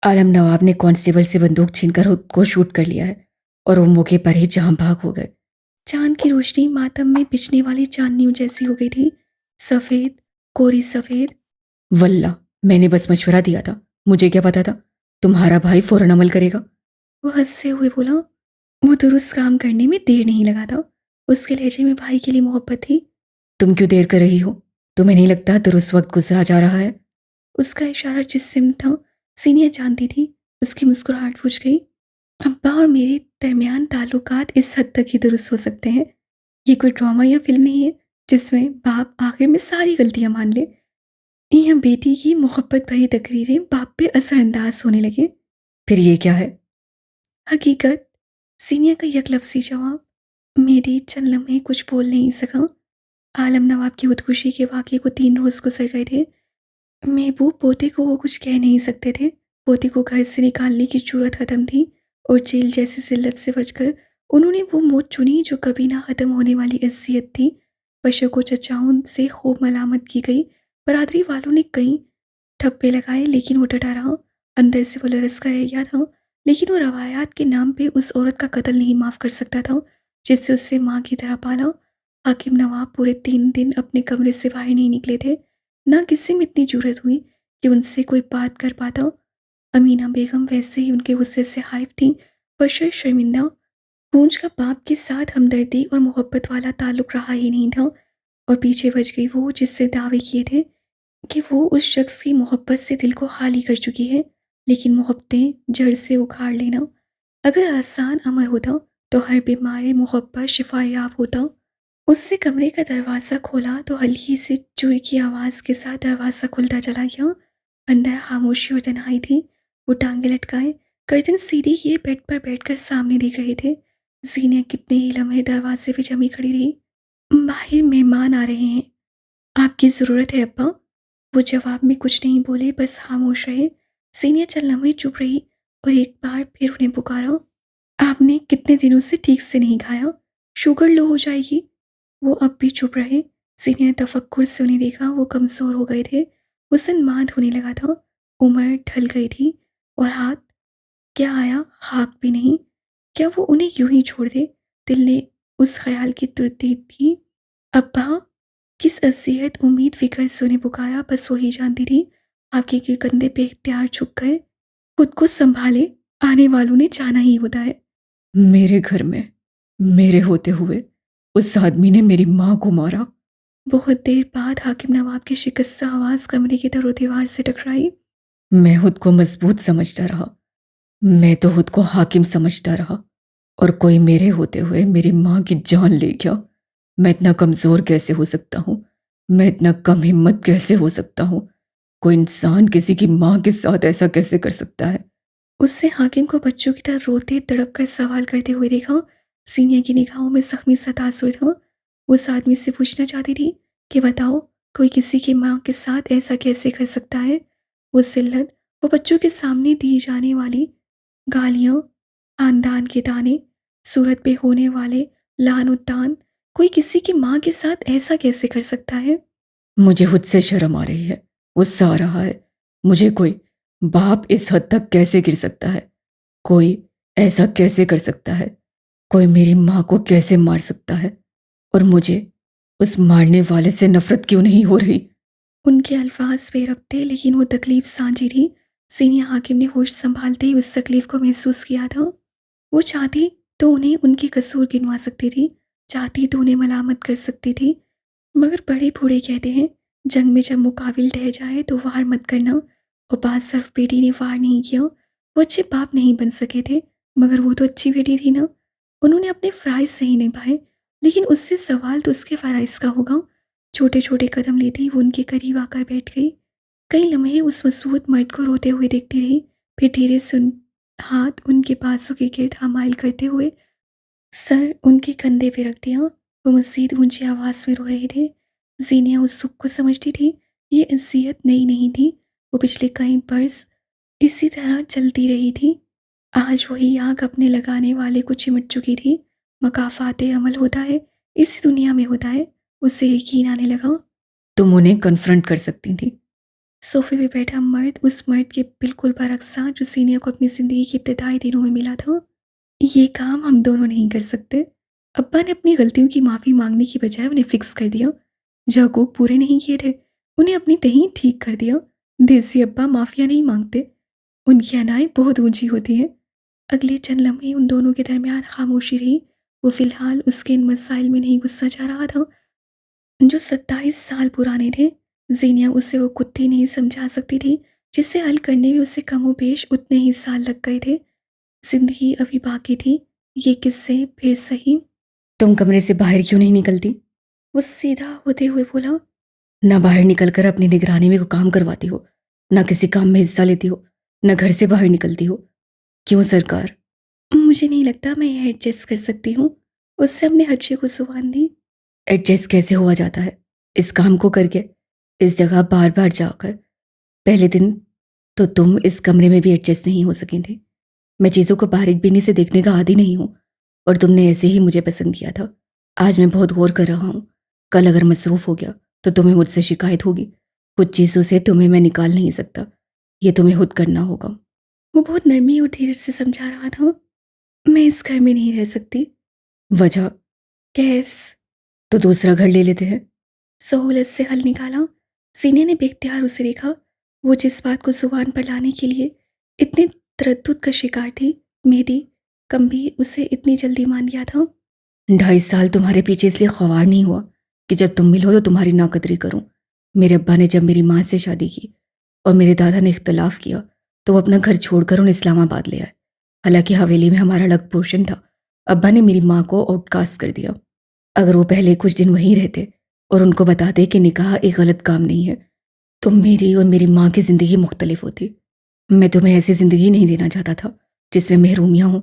आलम नवाब ने कांस्टेबल से बंदूक छीनकर खुद को शूट कर लिया है और वो मौके पर ही जहां भाग हो गए। चांद की रोशनी मातम में बिछने वाली चांदनियों जैसी हो गई थी। सफेद, कोरी सफेद। वल्ला, मैंने बस मशवरा दिया था। मुझे क्या पता था तुम्हारा भाई फौरन अमल करेगा। वो हंसते हुए बोला। वो दुरुस्त काम करने में देर नहीं लगा था। उसके लहजे में भाई के लिए मोहब्बत थी। तुम क्यों देर कर रही हो? तुम्हें नहीं लगता दुरुस्त वक्त गुजरा जा रहा है? उसका इशारा जिस सिमत था सीनिया जानती थी। उसकी मुस्कुराहट बुझ गई। अब्बा और मेरे दरमियान ताल्लुकात इस हद तक ही दुरुस्त हो सकते हैं। ये कोई ड्रामा या फिल्म नहीं है जिसमें बाप आखिर में सारी गलतियां मान ले। यह बेटी की मोहब्बत भरी तकरीरें बाप पे असरअंदाज होने लगे। फिर ये क्या है? हकीकत। सीनिया का यकलफ्सी जवाब। मेरी चंद लम्हे कुछ बोल नहीं सका। आलम नवाब की खुदकुशी के वाक़ये को 3 रोज़ गुजर गए थे। महबूब पोते को वो कुछ कह नहीं सकते थे। पोते को घर से निकालने की जरूरत खत्म थी और जेल जैसी जिल्लत से बचकर उन्होंने वो मौत चुनी जो कभी ना खत्म होने वाली अजियत थी। बशर को चचाउन से खूब मलामत की गई। बरादरी वालों ने कई ठप्पे लगाए लेकिन वो डटा रहा। अंदर से वो लरस कर रह गया था। लेकिन वो रवायात के नाम पे उस औरत का कत्ल नहीं माफ़ कर सकता था जिससे उससे माँ की तरह पाला। हाकिम नवाब पूरे 3 दिन अपने कमरे से बाहर नहीं निकले थे। ना किसी में इतनी जुर्रत हुई कि उनसे कोई बात कर पाता। अमीना बेगम वैसे ही उनके गुस्से से हाइफ थी। बशर शर्मिंदा। पूंछ का बाप के साथ हमदर्दी और मोहब्बत वाला ताल्लुक रहा ही नहीं था और पीछे बच गई वो जिससे दावे किए थे कि वो उस शख्स की मोहब्बत से दिल को खाली कर चुकी है। लेकिन मोहब्बतें जड़ से उखाड़ लेना अगर आसान अमर होता तो हर बीमारी मोहब्बत शिफा याब होता। उससे कमरे का दरवाज़ा खोला तो हल्की सी चूड़ी की आवाज़ के साथ दरवाज़ा खुलता चला गया। अंदर खामोशी और तन्हाई थी। वो टांगे लटकाए कर्टन सीधी किए बेड पर बैठकर सामने देख रहे थे। जीनिया कितने ही लम्हे दरवाजे पे जमी खड़ी रही। बाहर मेहमान आ रहे हैं। आपकी ज़रूरत है अब्बा। वो जवाब में कुछ नहीं बोले, बस खामोश रहे। सीनिया चंद लम्हे चुप रही और एक बार फिर उन्हें पुकारा। आपने कितने दिनों से ठीक से नहीं खाया? शुगर लो हो जाएगी। वो अब भी चुप रहे। सीनिया ने तफक्कुर से उन्हें देखा। वो कमज़ोर हो गए थे। हुस्न मांद होने लगा था। उम्र ढल गई थी। और हाथ क्या आया, खाक भी नहीं। क्या वो उन्हें यूं ही छोड़ दे? दिल ने उस ख्याल की तरदीद की। अब्बा, किस अज़ियत उम्मीद फ़िक्र से उन्हें पुकारा, बस वही जानती थी। आगे के कंधे पे इख्तियार झुक गए। खुद को संभाले, आने वालों ने जाना ही होता है। मेरे घर में मेरे होते हुए उस आदमी ने मेरी माँ को मारा। बहुत देर बाद हाकिम नवाब की शिकस्ता आवाज़ कमरे के दरो दीवार से टकराई। मैं खुद को मजबूत समझता रहा। मैं तो खुद को हाकिम समझता रहा और कोई मेरे होते हुए मेरी माँ की जान ले गया। मैं इतना कमज़ोर कैसे हो सकता हूँ? मैं इतना कम हिम्मत कैसे हो सकता हूँ? कोई इंसान किसी की माँ के साथ ऐसा कैसे कर सकता है? उससे हाकिम को बच्चों की तरह रोते तड़प कर सवाल करते हुए देखा। सीनिया की निगाहों में जख्मी सा तासुर था। वो उस आदमी से पूछना चाहती थी कि बताओ, कोई किसी की माँ के साथ ऐसा कैसे कर सकता है? वो जिल्लत, वो बच्चों के सामने दी जाने वाली गालियाँ, खानदान के ताने, सूरत पे होने वाले लान और तान, कोई किसी की माँ के साथ ऐसा कैसे कर सकता है? मुझे खुद से शर्म आ रही है। गुस्सा आ रहा है। मुझे कोई बाप इस हद तक कैसे गिर सकता है? कोई ऐसा कैसे कर सकता है? कोई मेरी माँ को कैसे मार सकता है? और मुझे उस मारने वाले से नफरत क्यों नहीं हो रही? उनके अल्फाज बेरब थे लेकिन वो तकलीफ सांझी थी। सीनियर हाकिम ने होश संभालते ही उस तकलीफ को महसूस किया था। वो चाहती तो उन्हें उनके कसूर गिनवा सकती थी। चाहती तो उन्हें मलामत कर सकती थी। मगर बड़े बूढ़े कहते हैं, जंग में जब मुकाबिल ढह जाए तो वार मत करना। और बात सिर्फ बेटी ने वार नहीं किया। वो अच्छे बाप नहीं बन सके थे मगर वो तो अच्छी बेटी थी ना। उन्होंने अपने फ़राइज़ सही निभाए। लेकिन उससे सवाल तो उसके फ़राइज़ का होगा। छोटे छोटे कदम लेते ही वो उनके करीब आकर बैठ गई। कई लम्हे उस मसूद मर्द को रोते हुए देखती रही। फिर धीरे से हाथ उनके बाजू के गिर्द हमाइल करते हुए सर उनके कंधे पे रख दिया। वो मज़ीद ऊंची आवाज़ में रो रहे थे। जीनिया उस सुख को समझती थी। ये अज़ियत नई नहीं थी। वो पिछले कई बरस इसी तरह चलती रही थी। आज वही आग अपने लगाने वाले को चिमट चुकी थी। मकाफाते अमल होता है, इसी दुनिया में होता है। उसे यकीन आने लगा। तुम उन्हें कन्फ्रंट कर सकती थी। सोफे पे बैठा मर्द उस मर्द के बिल्कुल बरक्स था जो सीनिया को अपनी ज़िंदगी के इब्तिदाई दिनों में मिला था। ये काम हम दोनों नहीं कर सकते। अब्बा ने अपनी गलतियों की माफ़ी मांगने की बजाय उन्हें फिक्स कर दिया। जो हकूक पूरे नहीं किए थे, उन्हें अपनी तहीं ठीक कर दिया। देसी अब्बा माफ़िया नहीं मांगते, उनकी अनाएँ बहुत ऊँची होती हैं। अगले चंद लम्हे उन दोनों के दरमियान खामोशी रही। वो फ़िलहाल उसके इन मसाइल में नहीं गुस्सा जा रहा था, जो 27 साल पुराने थे। ज़ीनिया उसे वो कुत्ती नहीं समझा सकती थी, जिसे हल करने में उसे कमोबेश उतने ही साल लग गए थे। ज़िंदगी अभी बाकी थी, ये किस्से फिर सही। तुम कमरे से बाहर क्यों नहीं निकलती? वो सीधा होते हुए बोला। ना बाहर निकलकर अपनी निगरानी में कोई काम करवाती हो, ना किसी काम में हिस्सा लेती हो, ना घर से बाहर निकलती हो। क्यों सरकार? मुझे नहीं लगता मैं यह एडजस्ट कर सकती हूँ। उससे अपने हर्षे को जुबान दी। एडजस्ट कैसे हुआ जाता है? इस काम को करके, इस जगह बार बार जाकर। पहले दिन तो तुम इस कमरे में भी एडजस्ट नहीं हो सकी थी। मैं चीज़ों को बारीक बीनी से देखने का आदी नहीं हूँ, और तुमने ऐसे ही मुझे पसंद किया था। आज मैं बहुत गौर कर रहा हूँ। कल अगर मसरूफ़ हो गया तो तुम्हें मुझसे शिकायत होगी। कुछ चीज़ों से तुम्हें मैं निकाल नहीं सकता, ये तुम्हें खुद करना होगा। वो बहुत नरमी और धीरज से समझा रहा था। मैं इस घर में नहीं रह सकती। वजह? कैस? तो दूसरा घर ले लेते हैं। सहूलत से हल निकाला। सीने ने बेख्तियार उसे देखा। वो जिस बात को जुबान पर लाने के लिए इतने तरद्दुद का शिकार थी, मेहदी कम भी उसे इतनी जल्दी मान लिया था। 2.5 साल तुम्हारे पीछे इसलिए ख्वार नहीं हुआ कि जब तुम मिलो तो तुम्हारी नाकदरी करूं। मेरे अब्बा ने जब मेरी माँ से शादी की और मेरे दादा ने इख्तलाफ किया, तो वो अपना घर छोड़कर उन्हें इस्लामाबाद ले आए। हालांकि हवेली में हमारा अलग पोर्शन था, अब्बा ने मेरी माँ को आउटकास्ट कर दिया। अगर वो पहले कुछ दिन वहीं रहते और उनको बताते कि निकाह एक गलत काम नहीं है, तो मेरी और मेरी माँ की ज़िंदगी मुख्तलिफ होती। मैं तुम्हें ऐसी ज़िंदगी नहीं देना चाहता था जिसमें महरूमियाँ हों।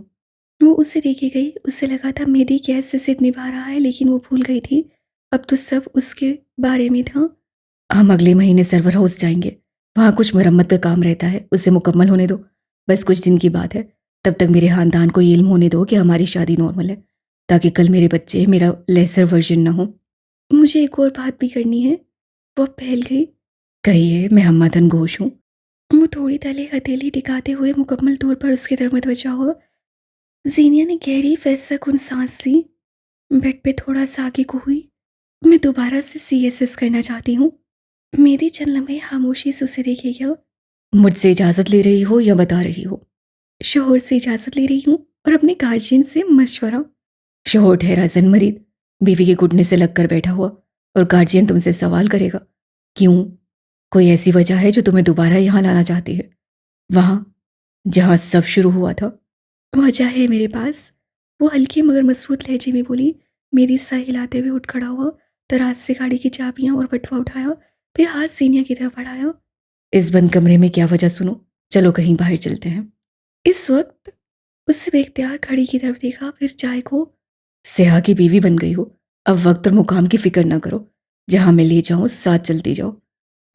वो उसे देखे गई। उसे लगा था मेहदी कैसे जिद निभा रहा है, लेकिन वो भूल गई थी अब तो सब उसके बारे में था। हम अगले महीने सर्वर हाउस जाएंगे। वहाँ कुछ मरम्मत का काम रहता है, उसे मुकम्मल होने दो। बस कुछ दिन की बात है। तब तक मेरे ख़ानदान को ये इल्म होने दो कि हमारी शादी नॉर्मल है, ताकि कल मेरे बच्चे मेरा लेसर वर्जन ना हो। मुझे एक और बात भी करनी है। वो पहल गई। कहिए, मैं हमदन गोश हूँ। वो थोड़ी तले हथेली टिकाते हुए मुकम्मल तौर पर उसकी तरफ मतवज्जा हुआ। जीनिया ने गहरी फैसलाकुन सांस ली। बेड पे थोड़ा सा आगे को हुई। मैं दोबारा से सीएसएस करना चाहती हूँ। मेरी चंद लम्हे खामोशी से उसे देखे गया। मुझसे इजाज़त ले रही हो या बता रही हो? शोहर से इजाज़त ले रही हूँ और अपने गार्जियन से मशवरा। शोहर ठहरा जन्मरीद, बीवी के घुटने से लगकर बैठा हुआ, और गार्जियन तुमसे सवाल करेगा। क्यों? कोई ऐसी वजह है जो तुम्हें दोबारा यहाँ लाना चाहती है, वहाँ जहाँ सब शुरू हुआ था? वजह है मेरे पास। वो हल्की मगर मजबूत लहजे में बोली। मेरी सर हिलाते हुए उठ खड़ा हुआ, दराज से गाड़ी की चाबियां और बटुआ उठाया, फिर हाथ सीनिया की तरफ बढ़ाया। इस बंद कमरे में क्या वजह सुनो, चलो कहीं बाहर चलते हैं। इस वक्त उससे बेख्तियार घड़ी की तरफ देखा, फिर चाय को। सेहा की बीवी बन गई हो, अब वक्त और मुकाम की फिक्र ना करो, जहाँ मैं ले जाऊँ साथ चलती जाओ।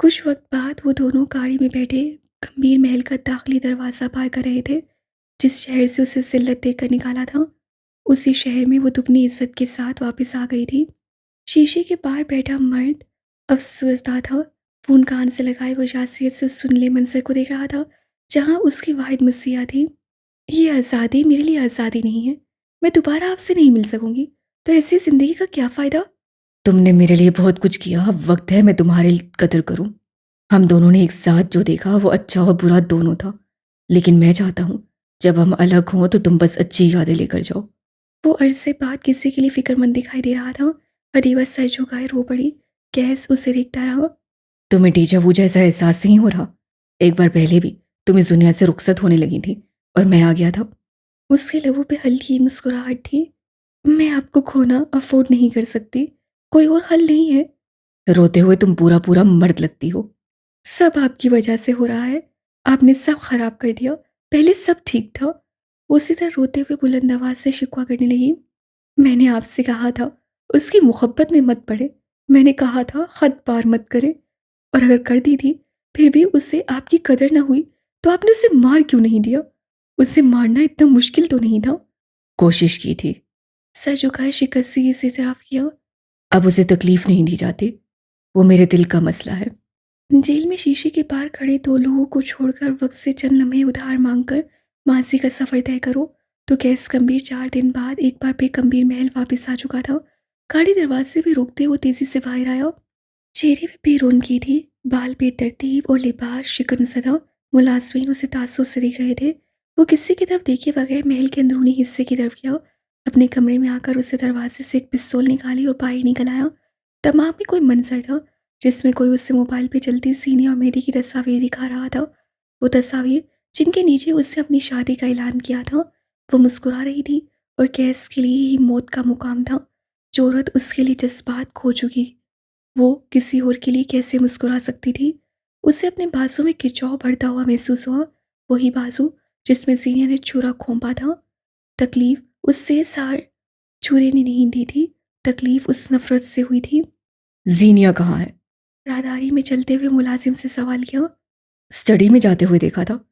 कुछ वक्त बाद वो दोनों गाड़ी में बैठे गंभीर महल का दाखिली दरवाज़ा पार कर रहे थे। जिस शहर से उसे जिल्लत देकर निकाला था, उसी शहर में वो दुगनी इज्जत के साथ वापस आ गई थी। शीशे के पार बैठा मर्द अफसोसदा था। फ़ोन कान से लगाए वो जासियत से उस सुनले मंजर को देख रहा था, जहाँ उसकी वाहिद मसीहा थी। ये आज़ादी मेरे लिए आज़ादी नहीं है। मैं दोबारा आपसे नहीं मिल सकूंगी, तो ऐसी ज़िंदगी का क्या फ़ायदा? तुमने मेरे लिए बहुत कुछ किया, अब वक्त है मैं तुम्हारी कदर करूं। हम दोनों ने एक साथ जो देखा वो अच्छा और बुरा दोनों था, लेकिन मैं चाहता हूँ जब हम अलग हों तो तुम बस अच्छी यादें लेकर जाओ। वो अरसे बाद किसी के लिए फिक्रमंद दिखाई दे रहा था। अदीबा सर झुकाए रो पड़ी। गैस उसे देखता रहा। तुम्हें डीजा वू जैसा एहसास नहीं हो रहा? एक बार पहले भी तुम इस दुनिया से रुखसत होने लगी थी और मैं आ गया था। उसके लबों पे हल्की मुस्कुराहट थी। मैं आपको खोना अफोर्ड नहीं कर सकती, कोई और हल नहीं है। रोते हुए तुम पूरा पूरा मर्द लगती हो। सब आपकी वजह से हो रहा है। आपने सब खराब कर दिया। पहले सब ठीक था। वो उसी तरह रोते हुए बुलंद आवाज से शिकवा करने लगी। मैंने आपसे कहा था उसकी मोहब्बत में मत पड़े। मैंने कहा था हद पार मत करे, और अगर कर दी थी फिर भी उससे आपकी कदर ना हुई, तो आपने उसे मार क्यों नहीं दिया? उसे मारना इतना मुश्किल तो नहीं था। कोशिश की थी। सर झुकाए शिकस्ती से इतराफ किया। अब उसे तकलीफ नहीं दी जाती। वो मेरे दिल का मसला है। जेल में शीशे के पार खड़े दो लोगों को छोड़कर वक्त से चंद लम्हे उधार मांगकर मासी का सफर तय करो। तो कैस गंभीर 4 दिन बाद एक बार फिर गंभीर महल वापस आ चुका था। गाड़ी दरवाजे पे रोकते वो तेजी से बाहर आया। चेहरे पे बेरौनकी थी, बाल बेतरतीब और लिबास शिकन सदा। मुलाजमीन उसे ताज्जुब से देख रहे थे। वो किसी की तरफ देखे बगैर महल के अंदरूनी हिस्से की तरफ गया। अपने कमरे में आकर उसे दरवाजे से एक पिस्तौल निकाली और बाहर निकल आया। दिमाग में कोई मंजर था जिसमें कोई उसे मोबाइल पे चलती सीने और मेरी की तस्वीर दिखा रहा था। वो तस्वीर जिनके नीचे उसने अपनी शादी का ऐलान किया था। वो मुस्कुरा रही थी और कैस के लिए ही मौत का मुकाम था। जो औरत उसके लिए जज्बात खो चुकी, वो किसी और के लिए कैसे मुस्कुरा सकती थी। उसे अपने बाजू में खिंचाव बढ़ता हुआ महसूस हुआ, वही बाजू जिसमें जीनिया ने छुरा घोंपा था। तकलीफ उससे सार छुरे ने नहीं दी थी, तकलीफ उस नफरत से हुई थी। जीनिया कहाँ है? राहदारी में चलते हुए मुलाजिम से सवाल किया। स्टडी में जाते हुए देखा था।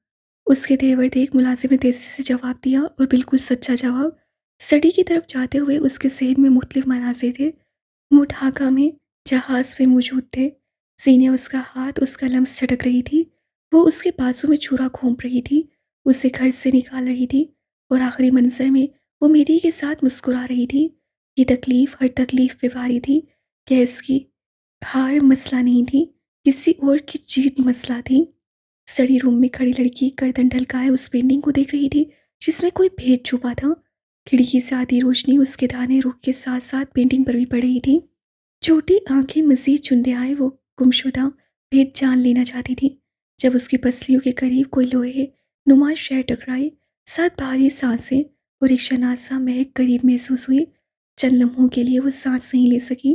उसके तेवर देख मुलाजिम ने तेजी से जवाब दिया, और बिल्कुल सच्चा जवाब। स्टडी की तरफ जाते हुए उसके जहन में मुख्तलिफ मनाजिर थे। वो ढाका में जहाज पे मौजूद थे। सीने उसका हाथ उसका लम्स झटक रही थी। वो उसके बाजू में छुरा घोंप रही थी, उसे घर से निकाल रही थी। और आखिरी मंजर में वो मेरी के साथ मुस्कुरा रही थी। ये तकलीफ हर तकलीफ पे भारी थी। गैस की हार मसला नहीं थी, किसी और की जीत मसला थी। स्टडी रूम में खड़ी लड़की गर्दन ढलकाए उस पेंटिंग को देख रही थी जिसमें कोई भेद छुपा था। खिड़की से आधी रोशनी उसके दाने रुख के साथ साथ पेंटिंग पर भी पड़ रही थी। छोटी आंखें मजीद चुनते आए, वो गुमशुदा भेद जान लेना चाहती थी। जब उसकी पसलियों के करीब कोई लोहे नुमा शय टकराई, साथ भारी सांसें और एक शनासा महक करीब महसूस हुई। चंद लम्हों के लिए वो सांस नहीं ले सकी।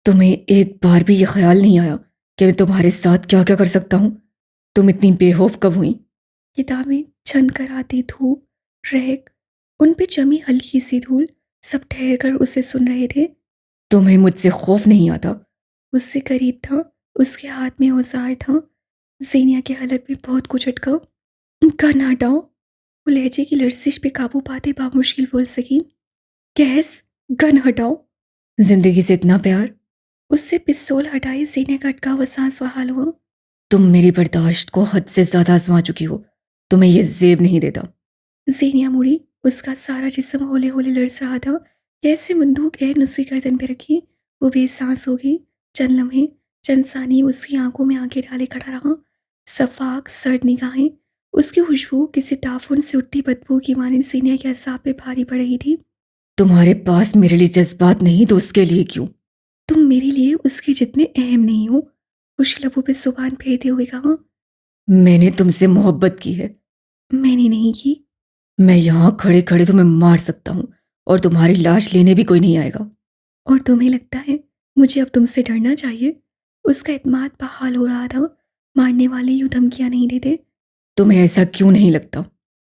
तुम्हें एक बार भी ये ख्याल नहीं आया कि मैं तुम्हारे साथ क्या क्या कर सकता हूँ? तुम इतनी बेखौफ कब हुई? किताबें छन कर आती धूप, रैक, उन पे जमी हल्की सी धूल, सब ठहर कर उसे सुन रहे थे। तुम्हें मुझसे खौफ नहीं आता? उससे करीब था, उसके हाथ में औजार था। जीनिया के हलक में बहुत कुछ अटका। गन हटाओ। वो लहजे की लर्जिश पे काबू पाते बामुश्किल बोल सकी। गैस, गन हटाओ। जिंदगी से इतना प्यार? उससे पिस्तौल हटाई सीने का अटका हुआ सांस बहाल हुआ। तुम मेरी बर्दाश्त को हद से ज्यादा आजमा चुकी हो, तुम्हें ये जेब नहीं देता। जीनिया मुड़ी, उसका सारा जिस्म होले होले लर्ज रहा था। कैसे बंदूक एन उसकी गर्दन पे रखी, वो बेसांस हो गई। चंद लम्हे, चंद सानी उसकी आंखों में आंखें डाले खड़ा रहा। सफाक सर्द निगाहें, उसकी खुशबू किसी ताफुन से उठती बदबू की मानिंद सीनिया के असाब पे भारी पड़ रही थी। तुम्हारे पास मेरे लिए जज्बात नहीं तो उसके लिए क्यों? तुम मेरे लिए उसके जितने अहम नहीं हो, कुछ लबों पे जुबान फेरते हुए कहा। मैंने तुमसे मोहब्बत की है। मैंने नहीं की। मैं यहाँ खड़े खड़े तुम्हें मार सकता हूँ और तुम्हारी लाश लेने भी कोई नहीं आएगा। और तुम्हें लगता है मुझे अब तुमसे डरना चाहिए? उसका इत्मीनान बहाल हो रहा था। मारने वाले यूं धमकियां नहीं देते। तुम्हें ऐसा क्यों नहीं लगता?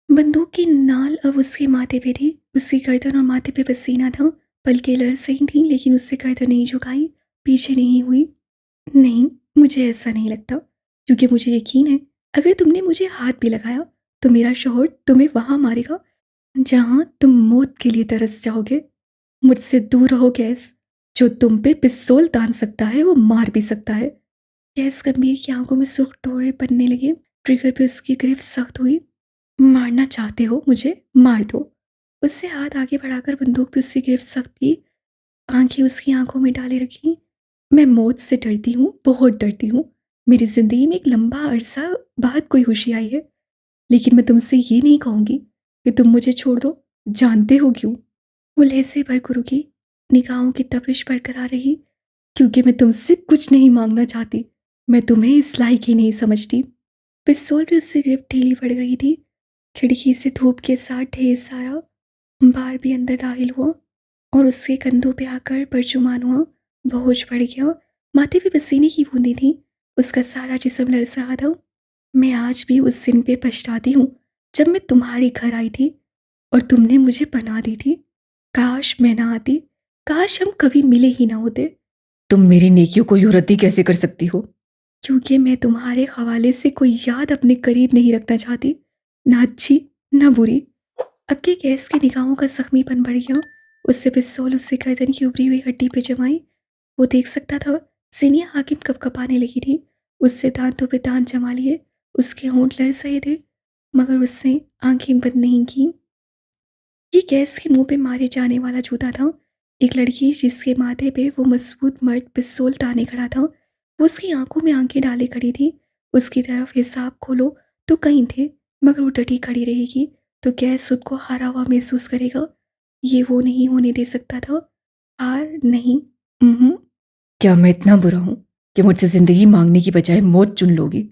बंदूक की नाल अब उसके माथे पे थी, उसकी गर्दन और माथे पे पसीना था। पलकें लरस रही थीं, लेकिन उससे गर्दन नहीं झुकाई, पीछे नहीं हुई। नहीं, मुझे ऐसा नहीं लगता, क्योंकि मुझे यकीन है अगर तुमने मुझे हाथ भी लगाया तो मेरा शौहर तुम्हें वहां मारेगा जहां तुम मौत के लिए तरस जाओगे। मुझसे दूर रहो गैस। जो तुम पे पिस्तौल तान सकता है वो मार भी सकता है। गैस गंभीर की आंखों में सुर्ख डोरे बनने लगे। ट्रिगर पे उसकी गिरफ्त सख्त हुई। मारना चाहते हो मुझे, मार दो। उससे हाथ आगे बढ़ाकर बंदूक पे उसकी गिरफ्त सख्त की, आंखें उसकी आंखों में डाले रखी। मैं मौत से डरती हूँ, बहुत डरती हूँ। मेरी जिंदगी में एक लंबा अरसा बाद कोई खुशी आई है, लेकिन मैं तुमसे ये नहीं कहूंगी कि तुम मुझे छोड़ दो। जानते हो क्यों? वो लहजे भर को रुकी, निगाहों की तपिश बरकरार रही। क्योंकि मैं तुमसे कुछ नहीं मांगना चाहती, मैं तुम्हें इस लायक ही नहीं समझती। पिस्तौल भी उससे गिरफ्त ढीली पड़ गई थी। खिड़की से धूप के साथ ढेर सारा बार भी अंदर दाखिल हुआ और उसके कंधों पे आकर परचुमान हुआ। बोझ बढ़ गया, माथे पे पसीने की बूंदी थी, उसका सारा जिस्म लरस रहा था। मैं आज भी उस दिन पे पछताती हूँ जब मैं तुम्हारे घर आई थी और तुमने मुझे पनाह दी थी। काश मैं ना आती, काश हम कभी मिले ही ना होते। तुम मेरी नेकियों को यूं रद्दी कैसे कर सकती हो? क्योंकि मैं तुम्हारे हवाले से कोई याद अपने करीब नहीं रखना चाहती, ना अच्छी ना बुरी। अब के गैस की निगाहों का जख्मीपन बढ़ गया। उससे पिस्तौल उससे गर्दन की उभरी हुई हड्डी पे जमाई। वो देख सकता था सीनिया हाकिम कपकपाने लगी थी। उससे दांतों पे दांत जमा लिए, उसके होंठ लरस रहे थे, मगर उसने आंखें बंद नहीं की। ये गैस के मुंह पे मारे जाने वाला जूता था। एक लड़की जिसके माथे पे वो मजबूत मर्द पिस्तौल ताने खड़ा था, वो उसकी आंखों में आंखें डाले खड़ी थी। उसकी तरफ हिसाब खोलो तो कई थे, मगर वो डटी खड़ी रहेगी तो गैस खुद को हारा हुआ महसूस करेगा। ये वो नहीं होने दे सकता था। हार नहीं। क्या मैं इतना बुरा हूं कि मुझसे जिंदगी मांगने की बजाय मौत चुन लोगी?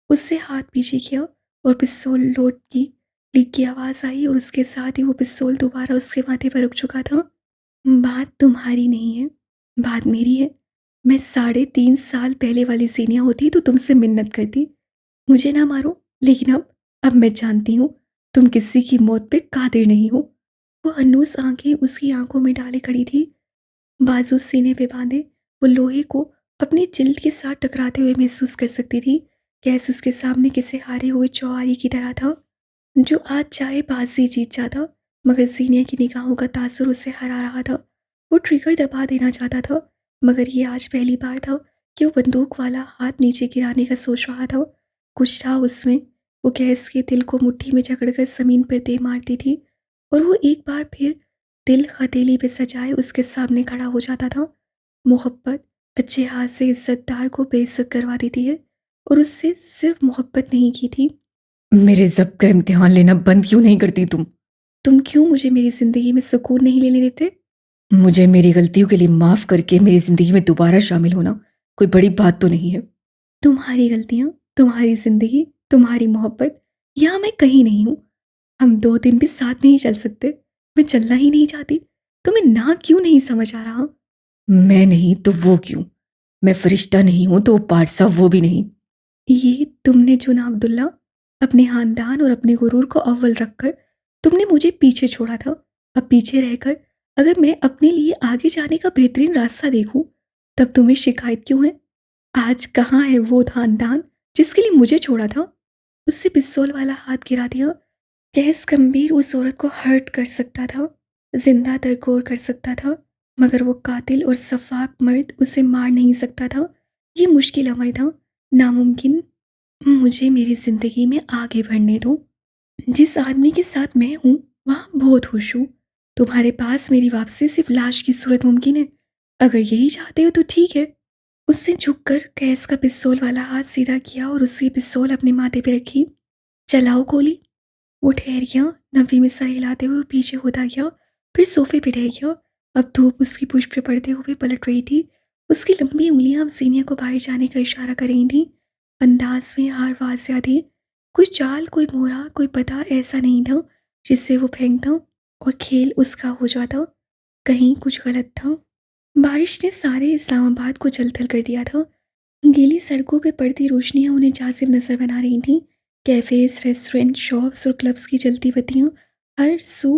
उससे हाथ पीछे किया और पिस्तौल लोड की। क्लिक की आवाज़ आई और उसके साथ ही वो पिस्तौल दोबारा उसके माथे पर रुक चुका था। बात तुम्हारी नहीं है, बात मेरी है। मैं 3.5 साल पहले वाली सीनिया होती तो तुमसे मिन्नत करती, मुझे ना मारो। लेकिन अब मैं जानती हूँ तुम किसी की मौत पे कादिर नहीं हो। वो हन्नूस आंखें उसकी आंखों में डाले खड़ी थी, बाजू सीने पे बांधे। वो लोहे को अपनी जिल्द के साथ टकराते हुए महसूस कर सकती थी। गैस उसके सामने किसी हारे हुए चौहारी की तरह था जो आज चाहे बाजी जीत जाता, मगर सीनिया की निगाहों का तासुर उसे हरा रहा था। वो ट्रिगर दबा देना चाहता था, मगर ये आज पहली बार था कि वो बंदूक वाला हाथ नीचे गिराने का सोच रहा था। कुछ था उसमें। वो गैस के दिल को मुट्ठी में जकड़कर जमीन पर दे मारती थी और वो एक बार फिर दिल हथेली पे सजाए उसके सामने खड़ा हो जाता था। मोहब्बत अच्छे हाथ से इज्जतदार को बेइज्जत करवा देती है, और उससे सिर्फ मोहब्बत नहीं की थी। मेरे ज़ब्त का इम्तिहान लेना बंद क्यों नहीं करती तुम? तुम क्यों मुझे मेरी ज़िंदगी में सुकून नहीं लेने देते? मुझे मेरी गलतियों के लिए माफ़ करके मेरी ज़िंदगी में दोबारा शामिल होना कोई बड़ी बात तो नहीं है। तुम्हारी गलतियाँ, तुम्हारी ज़िंदगी, तुम्हारी मोहब्बत, यहाँ मैं कहीं नहीं हूँ। हम 2 दिन भी साथ नहीं चल सकते। मैं चलना ही नहीं चाहती। तुम्हें ना क्यों नहीं समझ आ रहा? मैं नहीं तो वो क्यों? मैं फरिश्ता नहीं हूँ तो पारसा वो भी नहीं। ये तुमने चुना अब्दुल्ला। अपने खानदान और अपने गुरूर को अव्वल रखकर तुमने मुझे पीछे छोड़ा था। अब पीछे रहकर अगर मैं अपने लिए आगे जाने का बेहतरीन रास्ता देखूं, तब तुम्हें शिकायत क्यों है? आज कहाँ है वो खानदान जिसके लिए मुझे छोड़ा था? उससे पिस्तौल वाला हाथ गिरा दिया। गैस गंभीर उस औरत को हर्ट कर सकता था, जिंदा दरकोर कर सकता था, मगर वो कातिल और सफाक मर्द उसे मार नहीं सकता था। ये मुश्किल अमर था, नामुमकिन। मुझे मेरी जिंदगी में आगे बढ़ने दो। जिस आदमी के साथ मैं हूँ वहाँ बहुत खुश हूँ। तुम्हारे पास मेरी वापसी सिर्फ लाश की सूरत मुमकिन है। अगर यही चाहते हो तो ठीक है। उससे झुककर गैस का पिस्तौल वाला हाथ सीधा किया और उसकी पिस्तौल अपने माथे पे रखी। चलाओ गोली। वो ठहर गया, नफ़ी में सर हिलाते हुए पीछे होता गया, फिर सोफे पे रह गया। अब धूप उसकी पुष्प पे पड़ते हुए पलट रही थी। उसकी लंबी उंगलियां अब सीनिया को बाहर जाने का इशारा कर रही थीं। अंदाज में हार वाजिया थी। कोई चाल, कोई मोहरा, कोई पता ऐसा नहीं था जिससे वो फेंकता और खेल उसका हो जाता। कहीं कुछ गलत था। बारिश ने सारे इस्लामाबाद को जलथल कर दिया था। गीली सड़कों पे पड़ती रोशनियां उन्हें जाजिब नजर बना रही थीं। कैफेज, रेस्टोरेंट, शॉप्स और क्लब्स की जलती बत्तियां हर सू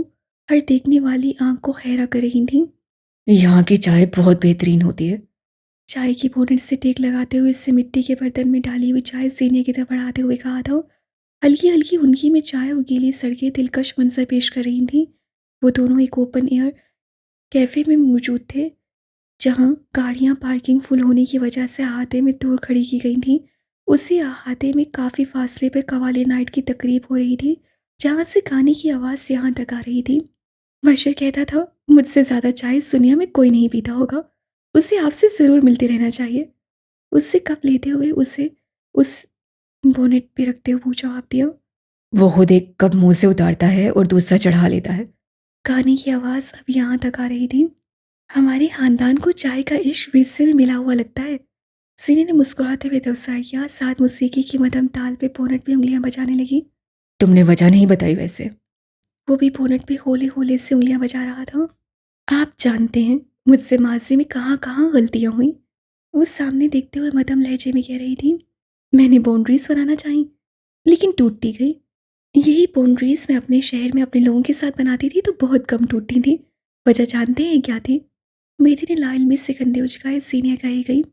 हर देखने वाली आंख को हैरा कर रही थीं। यहाँ की चाय बहुत बेहतरीन होती है। चाय की बोनट से टेक लगाते हुए इससे मिट्टी के बर्तन में डाली हुई चाय सीने की तरफ बढ़ाते हुए कहा था। हल्की हल्की उनकी में चाय और गीली सड़कें दिलकश मंजर पेश कर रही थीं। वो दोनों एक ओपन एयर कैफे में मौजूद थे, जहाँ गाड़ियाँ पार्किंग फुल होने की वजह से अहाते में दूर खड़ी की गई थीं। उसी अहाते में काफ़ी फासले पर कवाली नाइट की तकरीब हो रही थी, जहाँ से गाने की आवाज़ यहाँ तक आ रही थी। बशर कहता था, मुझसे ज़्यादा चाय इस दुनिया में कोई नहीं पीता होगा। उसे आपसे ज़रूर मिलते रहना चाहिए। उससे कप लेते हुए उसे उस बोनेट पे रखते हुए जवाब दिया। वो खुद एक कप मुंह से उतारता है और दूसरा चढ़ा लेता है। गाने की आवाज़ अब यहाँ तक आ रही थी। हमारे खानदान को चाय का इश्क विरसे में मिला हुआ लगता है। सीने ने मुस्कुराते हुए तबसरा किया, साथ मौसीकी की मध्यम ताल पे पोनट पे उंगलियां बजाने लगी। तुमने वजह नहीं बताई वैसे। वो भी पोनट पे होले होले से उंगलियां बजा रहा था। आप जानते हैं मुझसे माजी में कहाँ कहाँ गलतियां हुई। वो सामने देखते हुए मध्यम लहजे में कह रही थी। मैंने बाउंड्रीज बनाना चाही, लेकिन टूटती गई। यही बाउंड्रीज मैं अपने शहर में अपने लोगों के साथ बनाती थी तो बहुत कम टूटती थी। वजह जानते हैं क्या थी? मेरी ने लाल में से कंधे उचकाए, सीने कही गई।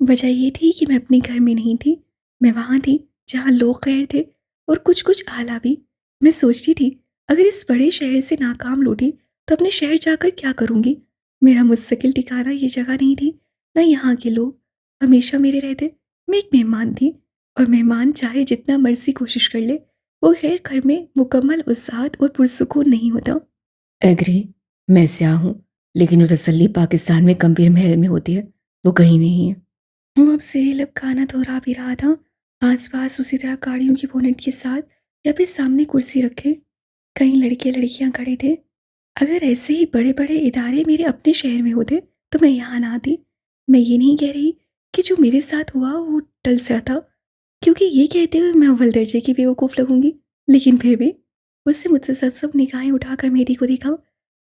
वजह ये थी कि मैं अपने घर में नहीं थी। मैं वहाँ थी जहाँ लोग गैर थे, और कुछ कुछ आला भी। मैं सोचती थी, अगर इस बड़े शहर से नाकाम लौटी तो अपने शहर जाकर क्या करूँगी। मेरा मुस्तकिल ठिकाना ये जगह नहीं थी, ना यहाँ के लोग। हमेशा मेरे रहते मैं एक मेहमान थी, और मेहमान चाहे जितना मर्ज़ी कोशिश कर ले, वो खैर घर में मुकम्मल वसाअत और पुरसुकून नहीं होता। एग्री, मैं स्याह हूँ, लेकिन वो तसल्ली पाकिस्तान में गंभीर महल में होती है, वो कहीं नहीं है। वो अब सेरेलब खाना दोहरा भी रहा था, आस-पास उसी तरह गाड़ियों की बोनेट के साथ, या फिर सामने कुर्सी रखे कई लड़के-लड़कियाँ खड़े थे। अगर ऐसे ही बड़े-बड़े इदारे मेरे अपने शहर में होते, तो मैं यहाँ ना आती। मैं ये नहीं कह रही कि जो मेरे साथ हुआ वो टल जाता, क्योंकि ये कहते हुए मैं अव्वल दर्जे की बेवकूफ़ लगूंगी। लेकिन फिर भी उसने मुझसे सब निगाहें उठाकर मेरी को देखा।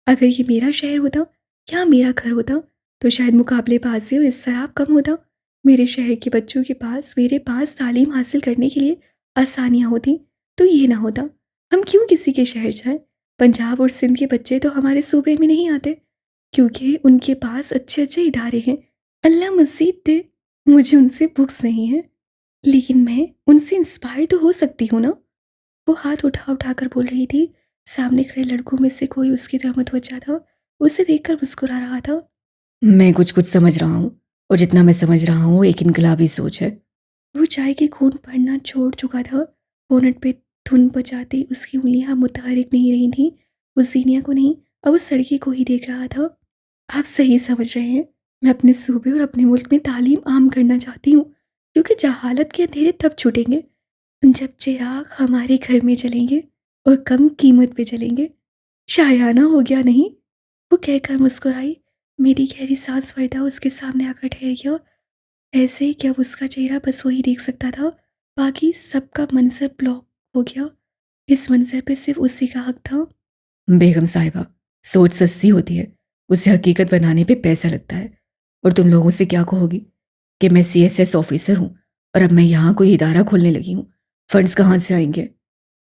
अगर ये मेरा शहर होता या मेरा घर होता, तो शायद मुकाबलेबाजी और इसराफ कम होता। मेरे शहर के बच्चों के पास मेरे पास तालीम हासिल करने के लिए आसानियाँ होती, तो ये ना होता। हम क्यों किसी के शहर जाएं? पंजाब और सिंध के बच्चे तो हमारे सूबे में नहीं आते, क्योंकि उनके पास अच्छे अच्छे इदारे हैं। अल्लाह मजीद दे, मुझे उनसे बुक्स नहीं है, लेकिन मैं उनसे इंस्पायर तो हो सकती हूँ ना। वो हाथ उठा उठा कर बोल रही थी। सामने खड़े लड़कों में से कोई उसकी तरफ मुतवज्जा था, उसे देखकर मुस्कुरा रहा था। मैं कुछ कुछ समझ रहा हूँ, और जितना मैं समझ रहा हूँ एक इनकलाबी सोच है। वो चाय के घूंट भरना छोड़ चुका था। बोनट पे धुन बजाती उसकी उंगलियां मुतहरिक नहीं रही थीं। वो सीनिया को नहीं, अब उस लड़के को ही देख रहा था। आप सही समझ रहे हैं। मैं अपने सूबे और अपने मुल्क में तालीम आम करना चाहती हूँ, क्योंकि जहालत के अंधेरे तब छूटेंगे जब चिराग हमारे घर में जलेंगे, और कम कीमत पे जलेंगे। शायराना हो गया नहीं? वो कहकर मुस्कुराई। मेरी गहरी सांस फरदा उसके सामने आकर ठहर गया, ऐसे कि अब उसका चेहरा बस वही देख सकता था। बाकी सबका मंजर ब्लॉक हो गया। इस मंजर पे सिर्फ उसी का हक था। बेगम साहिबा, सोच सस्ती होती है, उसे हकीकत बनाने पे पैसा लगता है। और तुम लोगों से क्या कहोगी कि मैं सीएसएस ऑफिसर हूँ, और अब मैं यहाँ कोई इदारा खोलने लगी हूँ। फंड्स कहाँ से आएंगे?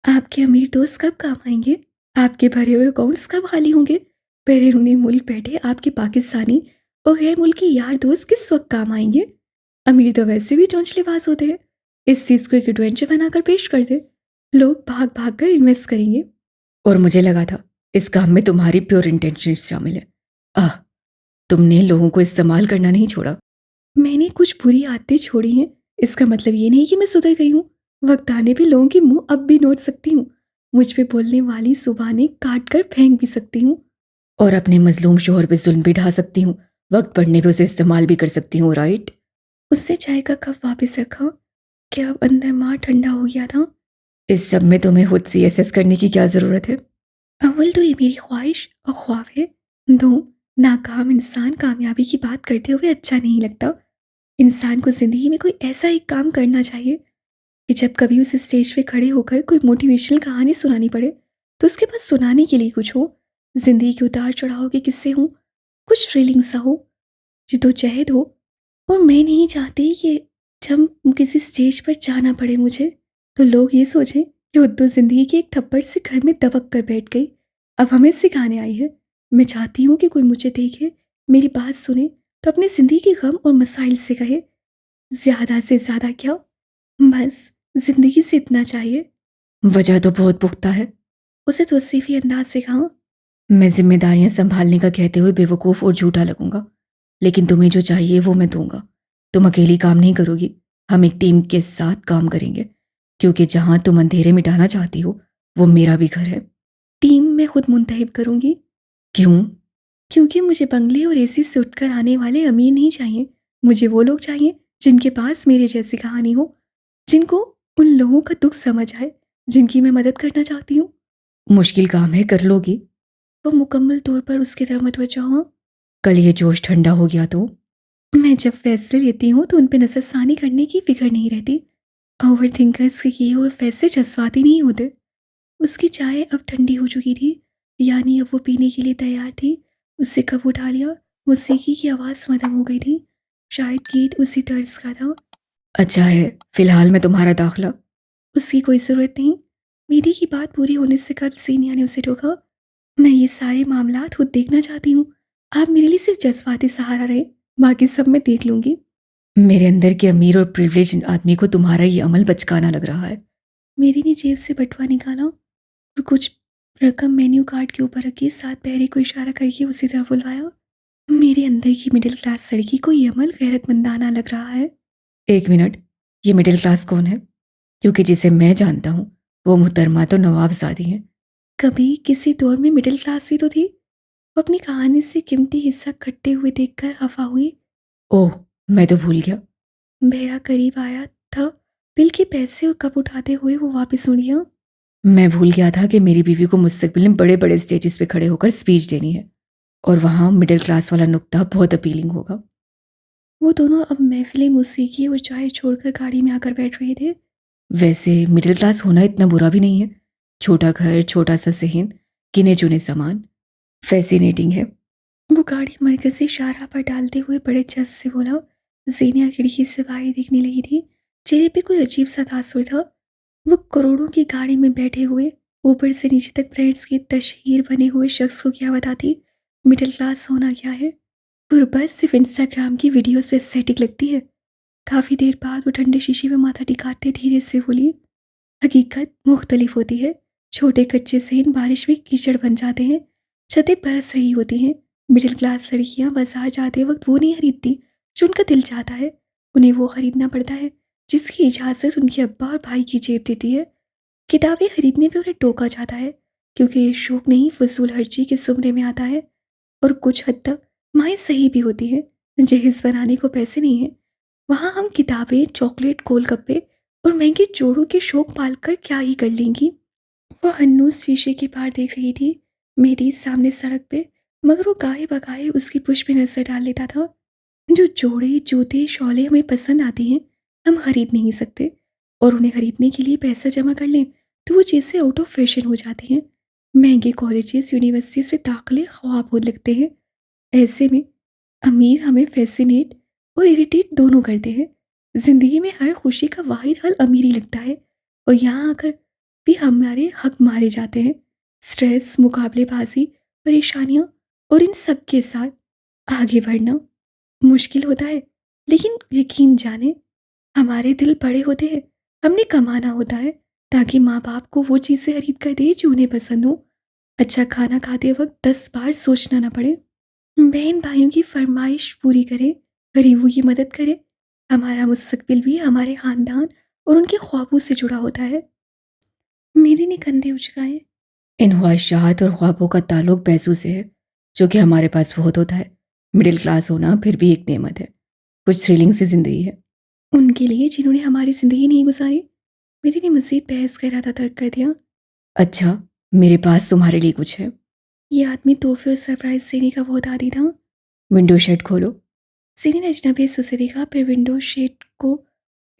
आपके अमीर दोस्त कब काम आएंगे? आपके भरे हुए अकाउंट्स कब खाली होंगे? बैरूनी मुल्क बैठे आपके पाकिस्तानी और गैर मुल्की यार दोस्त किस वक्त काम आएंगे? अमीर तो वैसे भी चोंचलेबाज होते हैं। इस चीज़ को एक एडवेंचर बनाकर पेश कर दे, लोग भाग भाग कर इन्वेस्ट करेंगे। और मुझे लगा था इस काम में तुम्हारी प्योर इंटेंशन शामिल है। आह, तुमने लोगों को इस्तेमाल करना नहीं छोड़ा। मैंने कुछ बुरी आदतें छोड़ी हैं, इसका मतलब ये नहीं कि मैं सुधर गई हूँ। वक्त आने पे लोगों के मुंह अब भी नोच सकती हूँ। मुझ पे बोलने वाली जुबानें काट कर फेंक भी सकती हूँ, और अपने मजलूम शोहर पे जुल्म भी ढा सकती हूँ। वक्त पड़ने पे उसे इस्तेमाल भी कर सकती हूँ, राइट? उससे चाय का कप वापस रखा कि अब अंदर माँ ठंडा हो गया था। इस सब में तुम्हें खुद सीएसएस करने की क्या ज़रूरत है? अव्वल तो ये मेरी ख्वाहिश और ख्वाब है। दो, नाकाम इंसान कामयाबी की बात करते हुए अच्छा नहीं लगता। इंसान को ज़िंदगी में कोई ऐसा एक काम करना चाहिए कि जब कभी उसे स्टेज पे खड़े होकर कोई मोटिवेशनल कहानी सुनानी पड़े, तो उसके पास सुनाने के लिए कुछ हो। ज़िंदगी के उतार चढ़ाव के किस्से हों, कुछ थ्रिलिंग सा हो, जिद्दोजहद हो। और मैं नहीं चाहती कि जब किसी स्टेज पर जाना पड़े मुझे, तो लोग ये सोचें कि वो तो ज़िंदगी के एक थप्पड़ से घर में दबक कर बैठ गई, अब हमें सिखाने आई है। मैं चाहती हूँ कि कोई मुझे देखे, मेरी बात सुने, तो अपनी ज़िंदगी के गम और मसाइल से कहे, ज़्यादा से ज़्यादा क्या, बस ज़िंदगी से इतना चाहिए। वजह तो बहुत पुख्ता है, उसे तौसीफी अंदाज से कहा। मैं जिम्मेदारियां संभालने का कहते हुए बेवकूफ़ और झूठा लगूंगा, लेकिन तुम्हें जो चाहिए वो मैं दूंगा। तुम अकेली काम नहीं करोगी, हम एक टीम के साथ काम करेंगे, क्योंकि जहां तुम अंधेरे मिटाना चाहती हो वो मेरा भी घर है। टीम मैं खुद मुंतखब करूंगी। क्यों? क्योंकि मुझे बंगले और एसी से उठकर आने वाले अमीर नहीं चाहिए। मुझे वो लोग चाहिए जिनके पास मेरे जैसी कहानी हो, जिनको उन लोगों का दुख समझ आए, जिनकी मैं मदद करना चाहती हूँ। मुश्किल काम है, कर लोगी? वो मुकम्मल तौर पर उसकी तरफ मुतवज्जो हुआ। कल ये जोश ठंडा हो गया तो? मैं जब फैसले लेती हूँ तो उन पे नज़रसानी करने की फिक्र नहीं रहती। ओवर थिंकर्स के किए हुए फैसले जज्बाती नहीं होते। उसकी चाय अब ठंडी हो चुकी थी, यानी अब वो पीने के लिए तैयार थी। उससे कप उठा लिया। मौसीकी की आवाज़ मदम हो गई थी, शायद गीत उसी तर्ज का था। अच्छा है, फिलहाल मैं तुम्हारा दाखिला। उसकी कोई ज़रूरत नहीं। मेरी की बात पूरी होने से कब सीनिया ने उसे टोका। मैं ये सारे मामलात खुद देखना चाहती हूँ। आप मेरे लिए सिर्फ जज्बाती सहारा रहे, बाकी सब मैं देख लूंगी। मेरे अंदर के अमीर और प्रिविलेज आदमी को तुम्हारा ये अमल बचकाना लग रहा है। मेरी ने जेब से बटुआ निकाला और कुछ रकम मेन्यू कार्ड के ऊपर रखी, साथ पैरे को इशारा करके उसी तरफ बुलवाया। मेरे अंदर की मिडिल क्लास लड़की को ये अमल गैरतमंदाना लग रहा है। एक मिनट, ये मिडिल क्लास कौन है? क्योंकि जिसे मैं जानता हूँ वो मुहतरमा तो नवाबजादी हैं। कभी किसी दौर में मिडिल क्लास भी तो थी। वो अपनी कहानी से कीमती हिस्सा कटते हुए देखकर खफा हुई। ओह, मैं तो भूल गया। बेहरा करीब आया था। बिल के पैसे और कप उठाते हुए वो वापस मुड़ गया। मैं भूल गया था कि मेरी बीवी को मुस्तकबिल में बड़े बड़े स्टेजेस पे खड़े होकर स्पीच देनी है, और वहाँ मिडिल क्लास वाला नुक्ता बहुत अपीलिंग होगा। वो दोनों अब महफिल मौसीकी और चाय छोड़कर गाड़ी में आकर बैठ रहे थे। वैसे मिडिल क्लास होना इतना बुरा भी नहीं है। छोटा घर, छोटा सा सहन, गिने चुने सामान, फैसिनेटिंग है। वो गाड़ी मरकजी शाहराह पर डालते हुए बड़े जस से बोला। ज़ेनिया खिड़की से बाहर देखने लगी थी। चेहरे पे कोई अजीब सा तासुर था। वो करोड़ों की गाड़ी में बैठे हुए ऊपर से नीचे तक ब्रांड्स की तशहीर बने हुए शख्स को क्या बताती मिडिल क्लास होना क्या है। गुर्बत सिर्फ इंस्टाग्राम की वीडियोस पे एस्थेटिक लगती है। काफ़ी देर बाद वो ठंडे शीशे में माथा टिकाते धीरे से बोली, हकीकत मुख्तलिफ होती है। छोटे कच्चे सहन बारिश में कीचड़ बन जाते हैं। छतें बरस रही होती हैं। मिडिल क्लास लड़कियां बाजार जाते वक्त वो नहीं खरीदती जो उनका दिल चाहता है। उन्हें वो खरीदना पड़ता है जिसकी इजाज़त उनके अब्बा और भाई की जेब देती है। किताबें खरीदने पे उन्हें टोका जाता है क्योंकि ये शौक नहीं फजूल खर्ची के जुमरे में आता है। और कुछ हद तक माएँ सही भी होती हैं। जहेज बनाने को पैसे नहीं हैं, वहाँ हम किताबें, चॉकलेट, गोलगप्पे और महंगे जोड़ों के शौक पालकर क्या ही कर लेंगी। वो हन्नू शीशे के पार देख रही थी, मेरी सामने सड़क पे, मगर वो गाहे बगाहे उसकी पुश पे नजर डाल लेता था। जो जोड़े, जूते, शॉले हमें पसंद आते हैं, हम खरीद नहीं सकते, और उन्हें खरीदने के लिए पैसा जमा कर लें तो वो चीज़ें आउट ऑफ फैशन हो जाती हैं। महंगे कॉलेजेस, यूनिवर्सिटी से दाखिले ख्वाब हो लगते हैं। ऐसे में अमीर हमें फैसिनेट और इरिटेट दोनों करते हैं। जिंदगी में हर खुशी का वाहिद हल अमीरी लगता है, और यहाँ आकर भी हमारे हक मारे जाते हैं। स्ट्रेस, मुकाबलेबाजी, परेशानियाँ, और इन सब के साथ आगे बढ़ना मुश्किल होता है। लेकिन यकीन जाने, हमारे दिल बड़े होते हैं। हमने कमाना होता है ताकि माँ बाप को वो चीज़ें खरीद कर दे जो उन्हें पसंद हो। अच्छा खाना खाते वक्त 10 बार सोचना ना पड़े। बहन भाइयों की फरमाइश पूरी करे, गरीबों की मदद करे। हमारा मुस्तकबिल भी हमारे खानदान और उनके ख्वाबों से जुड़ा होता है। मेरी ने कंधे उचकाए। इन ख्वाहिशात और ख्वाबों का ताल्लुक पैसों से है, जो कि हमारे पास बहुत होता है। मिडिल क्लास होना फिर भी एक नेमत है, कुछ थ्रिलिंग सी जिंदगी है उनके लिए जिन्होंने हमारी जिंदगी नहीं गुजारी। मेरी ने मजीद बहस का इरादा तर्क कर दिया। अच्छा, मेरे पास तुम्हारे लिए कुछ है। ये आदमी तोहफे और सरप्राइज देने का बहुत आदी था। विंडो शेड खोलो। सीने ने अजनबी से उसे देखा, फिर विंडो शेड को।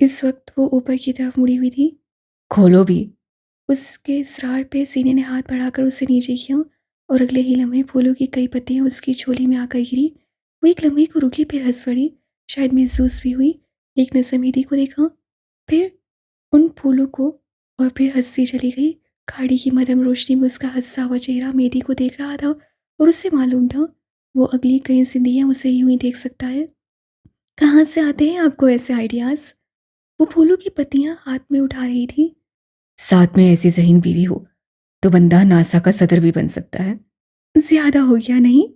इस वक्त वो ऊपर की तरफ मुड़ी हुई थी। खोलो भी। उसके इसरार पे सीने ने हाथ बढ़ाकर उसे नीचे किया, और अगले ही लम्हे फूलों की कई पत्तियां उसकी झोली में आकर गिरी। वो एक लम्हे को रुकी, फिर हंस पड़ी, शायद महसूस भी हुई। एक नज़र मेरी को देखा, फिर उन फूलों को, और फिर हंसती चली गई। गाड़ी की मदम रोशनी में उसका हंसा हुआ चेहरा मेरी को देख रहा था, और उसे मालूम था वो अगली कई जिंदगियां उसे यूं ही देख सकता है। कहाँ से आते हैं आपको ऐसे आइडियाज़? वो फूलों की पत्तियां हाथ में उठा रही थी। साथ में ऐसी ज़हीन बीवी हो तो बंदा नासा का सदर भी बन सकता है। ज्यादा हो गया नहीं?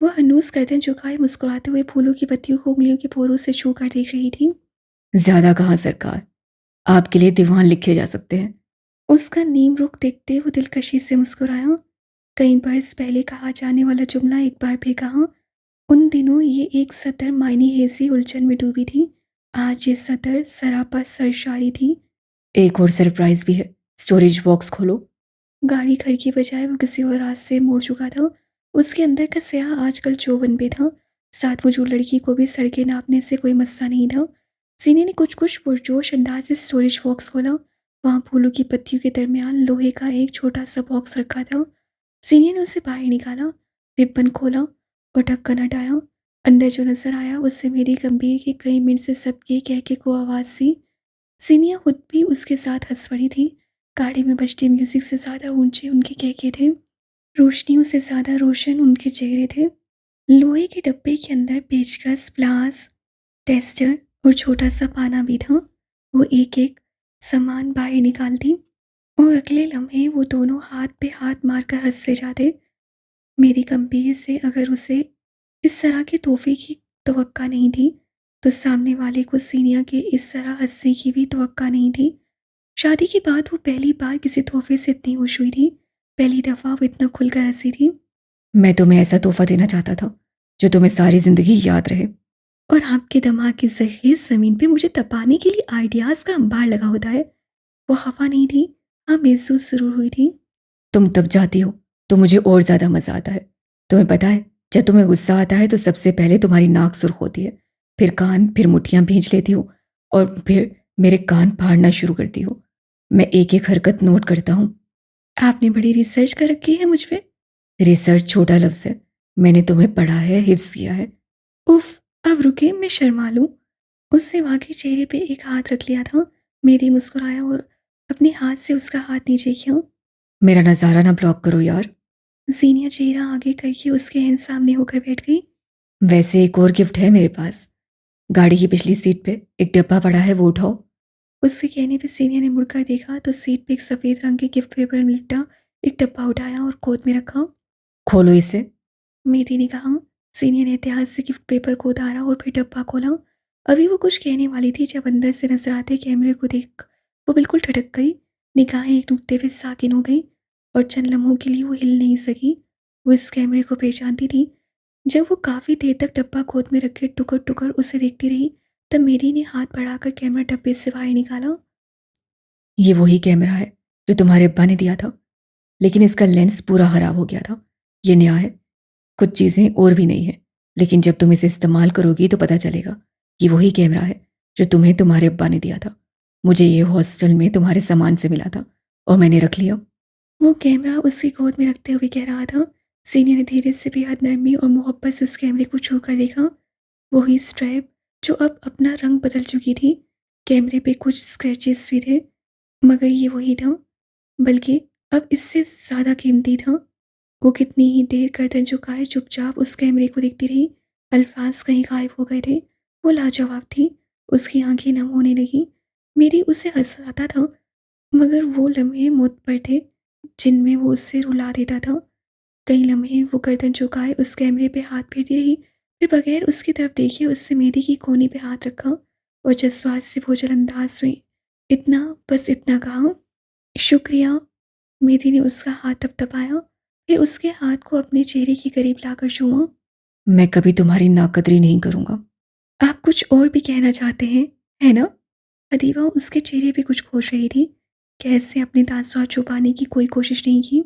वह हनूस गर्दन झुकाए मुस्कुराते हुए फूलों की पत्तियों को उंगलियों के पोरों से छू कर देख रही थी। ज्यादा कहाँ सरकार, आपके लिए दीवान लिखे जा सकते हैं। उसका नीम रुख देखते वो दिलकशी से मुस्कुराया। कई बरस पहले कहा जाने वाला जुमला एक बार फिर कहा। उन दिनों ये एक सतर मायने हेजी उलझन में डूबी थी। आज ये सतर सरापा सरशारी थी। एक और सरप्राइज भी है, स्टोरेज बॉक्स खोलो। गाड़ी घर की बजाय वो किसी और रास्ते से मुड़ चुका था। उसके अंदर का स्याह आजकल चौवन पे था। साथ मौजूद लड़की को भी सड़कें नापने से कोई मसला नहीं था। सीने ने कुछ कुछ पुरजोश अंदाज से स्टोरेज बॉक्स खोला। वहाँ फूलों की पत्तियों के दरमियान लोहे का एक छोटा सा बॉक्स रखा था। सीने ने उसे बाहर निकाला, रिबन खोला और ढक्कन हटाया। अंदर जो नजर आया उससे मेरी गंभीर के कई मिनट से सबके कहके को आवाज़ सी। सीनिया खुद भी उसके साथ हंस पड़ी थी। गाड़ी में बजते म्यूजिक से ज़्यादा ऊंचे उनके कहके थे, रोशनियों से ज़्यादा रोशन उनके चेहरे थे। लोहे के डब्बे के अंदर पेचकस, प्लास, टेस्टर और छोटा सा पाना भी था। वो एक एक सामान बाहर निकालती, और अगले लम्हे वो दोनों हाथ पे हाथ मारकर हंसते जाते। मेरी गंभीर से अगर उसे इस तरह के तोहफे की तवक्का नहीं थी, तो सामने वाले को सीनिया के इस तरह हँसने की भी तवक्का नहीं थी। शादी के बाद वो पहली बार किसी तोहफ़े से इतनी खुश हुई थी। पहली दफ़ा वो इतना खुलकर हँसी थी। मैं तुम्हें ऐसा तोहफ़ा देना चाहता था, जो तुम्हें सारी ज़िंदगी याद रहे। और आपके दिमाग की ज़ख़ीर ज़मीन पे मुझे तपाने के लिए आइडियाज़ का अंबार लगा होता है। वो हवा नहीं थी, हाँ महसूस ज़रूर हुई थी। तुम तब जाती हो तो मुझे और ज़्यादा मज़ा आता है। तुम्हें पता है, जब तुम्हें गुस्सा आता है तो सबसे पहले तुम्हारी नाक सुर्ख होती है, फिर कान, फिर मुठ्ठियाँ भींच लेती हो और फिर मेरे कान फाड़ना शुरू करती हो। मैं एक-एक हरकत नोट करता हूँ। आपने बड़ी रिसर्च कर रखी है मुझ पे। रिसर्च छोटा लफ्ज़ है। मैंने तुम्हें पढ़ा है, हिफ्ज़ किया है। उफ़! अब रुकिए, मैं शर्मा लूँ। उसने वाक़ई चेहरे पे एक हाथ रख लिया था। मेरी मुस्कुराया और अपने हाथ से उसका हाथ नीचे किया। मेरा नज़ारा ना ब्लॉक करो यार। ज़ीनिया चेहरा आगे करके उसके एहन सामने होकर बैठ गई। वैसे एक और गिफ्ट है मेरे पास। गाड़ी की पिछली सीट पे एक डब्बा पड़ा है, वो उठाओ। उसके कहने पे सीनिया ने मुड़कर देखा तो सीट पे एक सफ़ेद रंग के गिफ्ट पेपर में लिपटा एक डब्बा उठाया और गोद में रखा। खोलो इसे। मेरी ने कहा। सीनिया ने एहतियात से गिफ्ट पेपर को उतारा और फिर डब्बा खोला। अभी वो कुछ कहने वाली थी जब अंदर से नजर आते कैमरे को देख वो बिल्कुल ठटक गई। निगाहें एक नुक्ते पे साकिन हो गई और चंद लम्हों के लिए वो हिल नहीं सकी। वो इस कैमरे को पहचानती थी। जब वो काफ़ी देर तक डब्बा गोद में रखे टुकर टुकर उसे देखती रही, तब मेरी ने हाथ बढ़ाकर कैमरा डब्बे से बाहर निकाला। ये वही कैमरा है जो तुम्हारे अब्बा ने दिया था, लेकिन इसका लेंस पूरा खराब हो गया था। ये नया है। कुछ चीज़ें और भी नहीं हैं, लेकिन जब तुम इसे इस्तेमाल करोगी तो पता चलेगा। ये वही कैमरा है जो तुम्हें तुम्हारे अब्बा ने दिया था। मुझे ये हॉस्टल में तुम्हारे सामान से मिला था और मैंने रख लिया। वो कैमरा उसकी गोद में रखते हुए कह रहा था। सीनियर ने धीरे से बेहद नरमी और मोहब्बत से उस कैमरे को छू कर देखा। वही स्ट्रैप जो अब अपना रंग बदल चुकी थी। कैमरे पे कुछ स्क्रैचेस भी थे, मगर ये वही था, बल्कि अब इससे ज़्यादा कीमती था। वो कितनी ही देर गर्दन झुकाए चुपचाप उस कैमरे को देखती रही। अल्फाज कहीं गायब हो गए थे। वो लाजवाब थी। उसकी आंखें नम होने लगी। मेरी उसे हंसाता था, मगर वो लम्हे मुझ पर थे जिनमें वो उससे रुला देता था। कई लम्हे वो गर्दन झुकाए उस कैमरे पे हाथ फेरती रही, फिर बगैर उसकी तरफ देखे उससे मेहंदी की कोनी पे हाथ रखा और जज्बात से बोझल अंदाज में इतना, बस इतना कहा, शुक्रिया। मेहंदी ने उसका हाथ थपथपाया, फिर उसके हाथ को अपने चेहरे के करीब लाकर छुआ। मैं कभी तुम्हारी नाकदरी नहीं करूँगा। आप कुछ और भी कहना चाहते हैं, है ना? अदीबा उसके चेहरे पे कुछ खोज रही थी। कैसे अपने तासुरात छुपाने की कोई कोशिश नहीं की।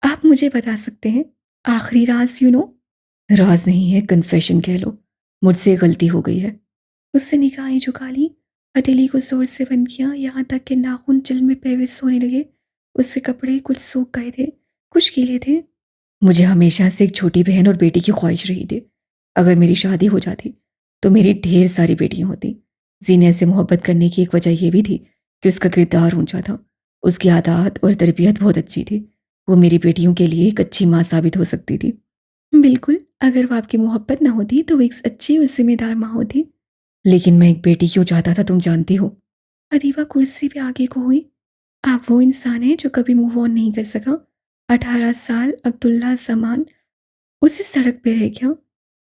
आप मुझे बता सकते हैं, आखिरी राज राज नहीं है, कन्फेशन कह लो। मुझसे गलती हो गई है। उससे निगाहें झुका ली। हथेली को जोर से बंद किया, यहाँ तक कि नाखून जल्द में पेविस होने लगे। उसके कपड़े कुछ सूख गए थे, कुछ गीले थे। मुझे हमेशा से एक छोटी बहन और बेटी की ख्वाहिश रही थी। अगर मेरी शादी हो जाती तो मेरी ढेर सारी बेटियां होती। जीने से मोहब्बत करने की एक वजह यह भी थी कि उसका किरदार ऊंचा था। उसकी आदत और तरबियत बहुत अच्छी थी। वो मेरी बेटियों के लिए एक अच्छी माँ साबित हो सकती थी। बिल्कुल, अगर वो आपकी मोहब्बत ना होती तो वो एक अच्छी और जिम्मेदार माँ होती। लेकिन मैं एक बेटी क्यों चाहता था, तुम जानती हो? अरीबा कुर्सी पे आगे को हुई। आप वो इंसान हैं जो कभी मूव ऑन नहीं कर सका। 18 साल अब्दुल्ला जमान उसी सड़क पे रह गया,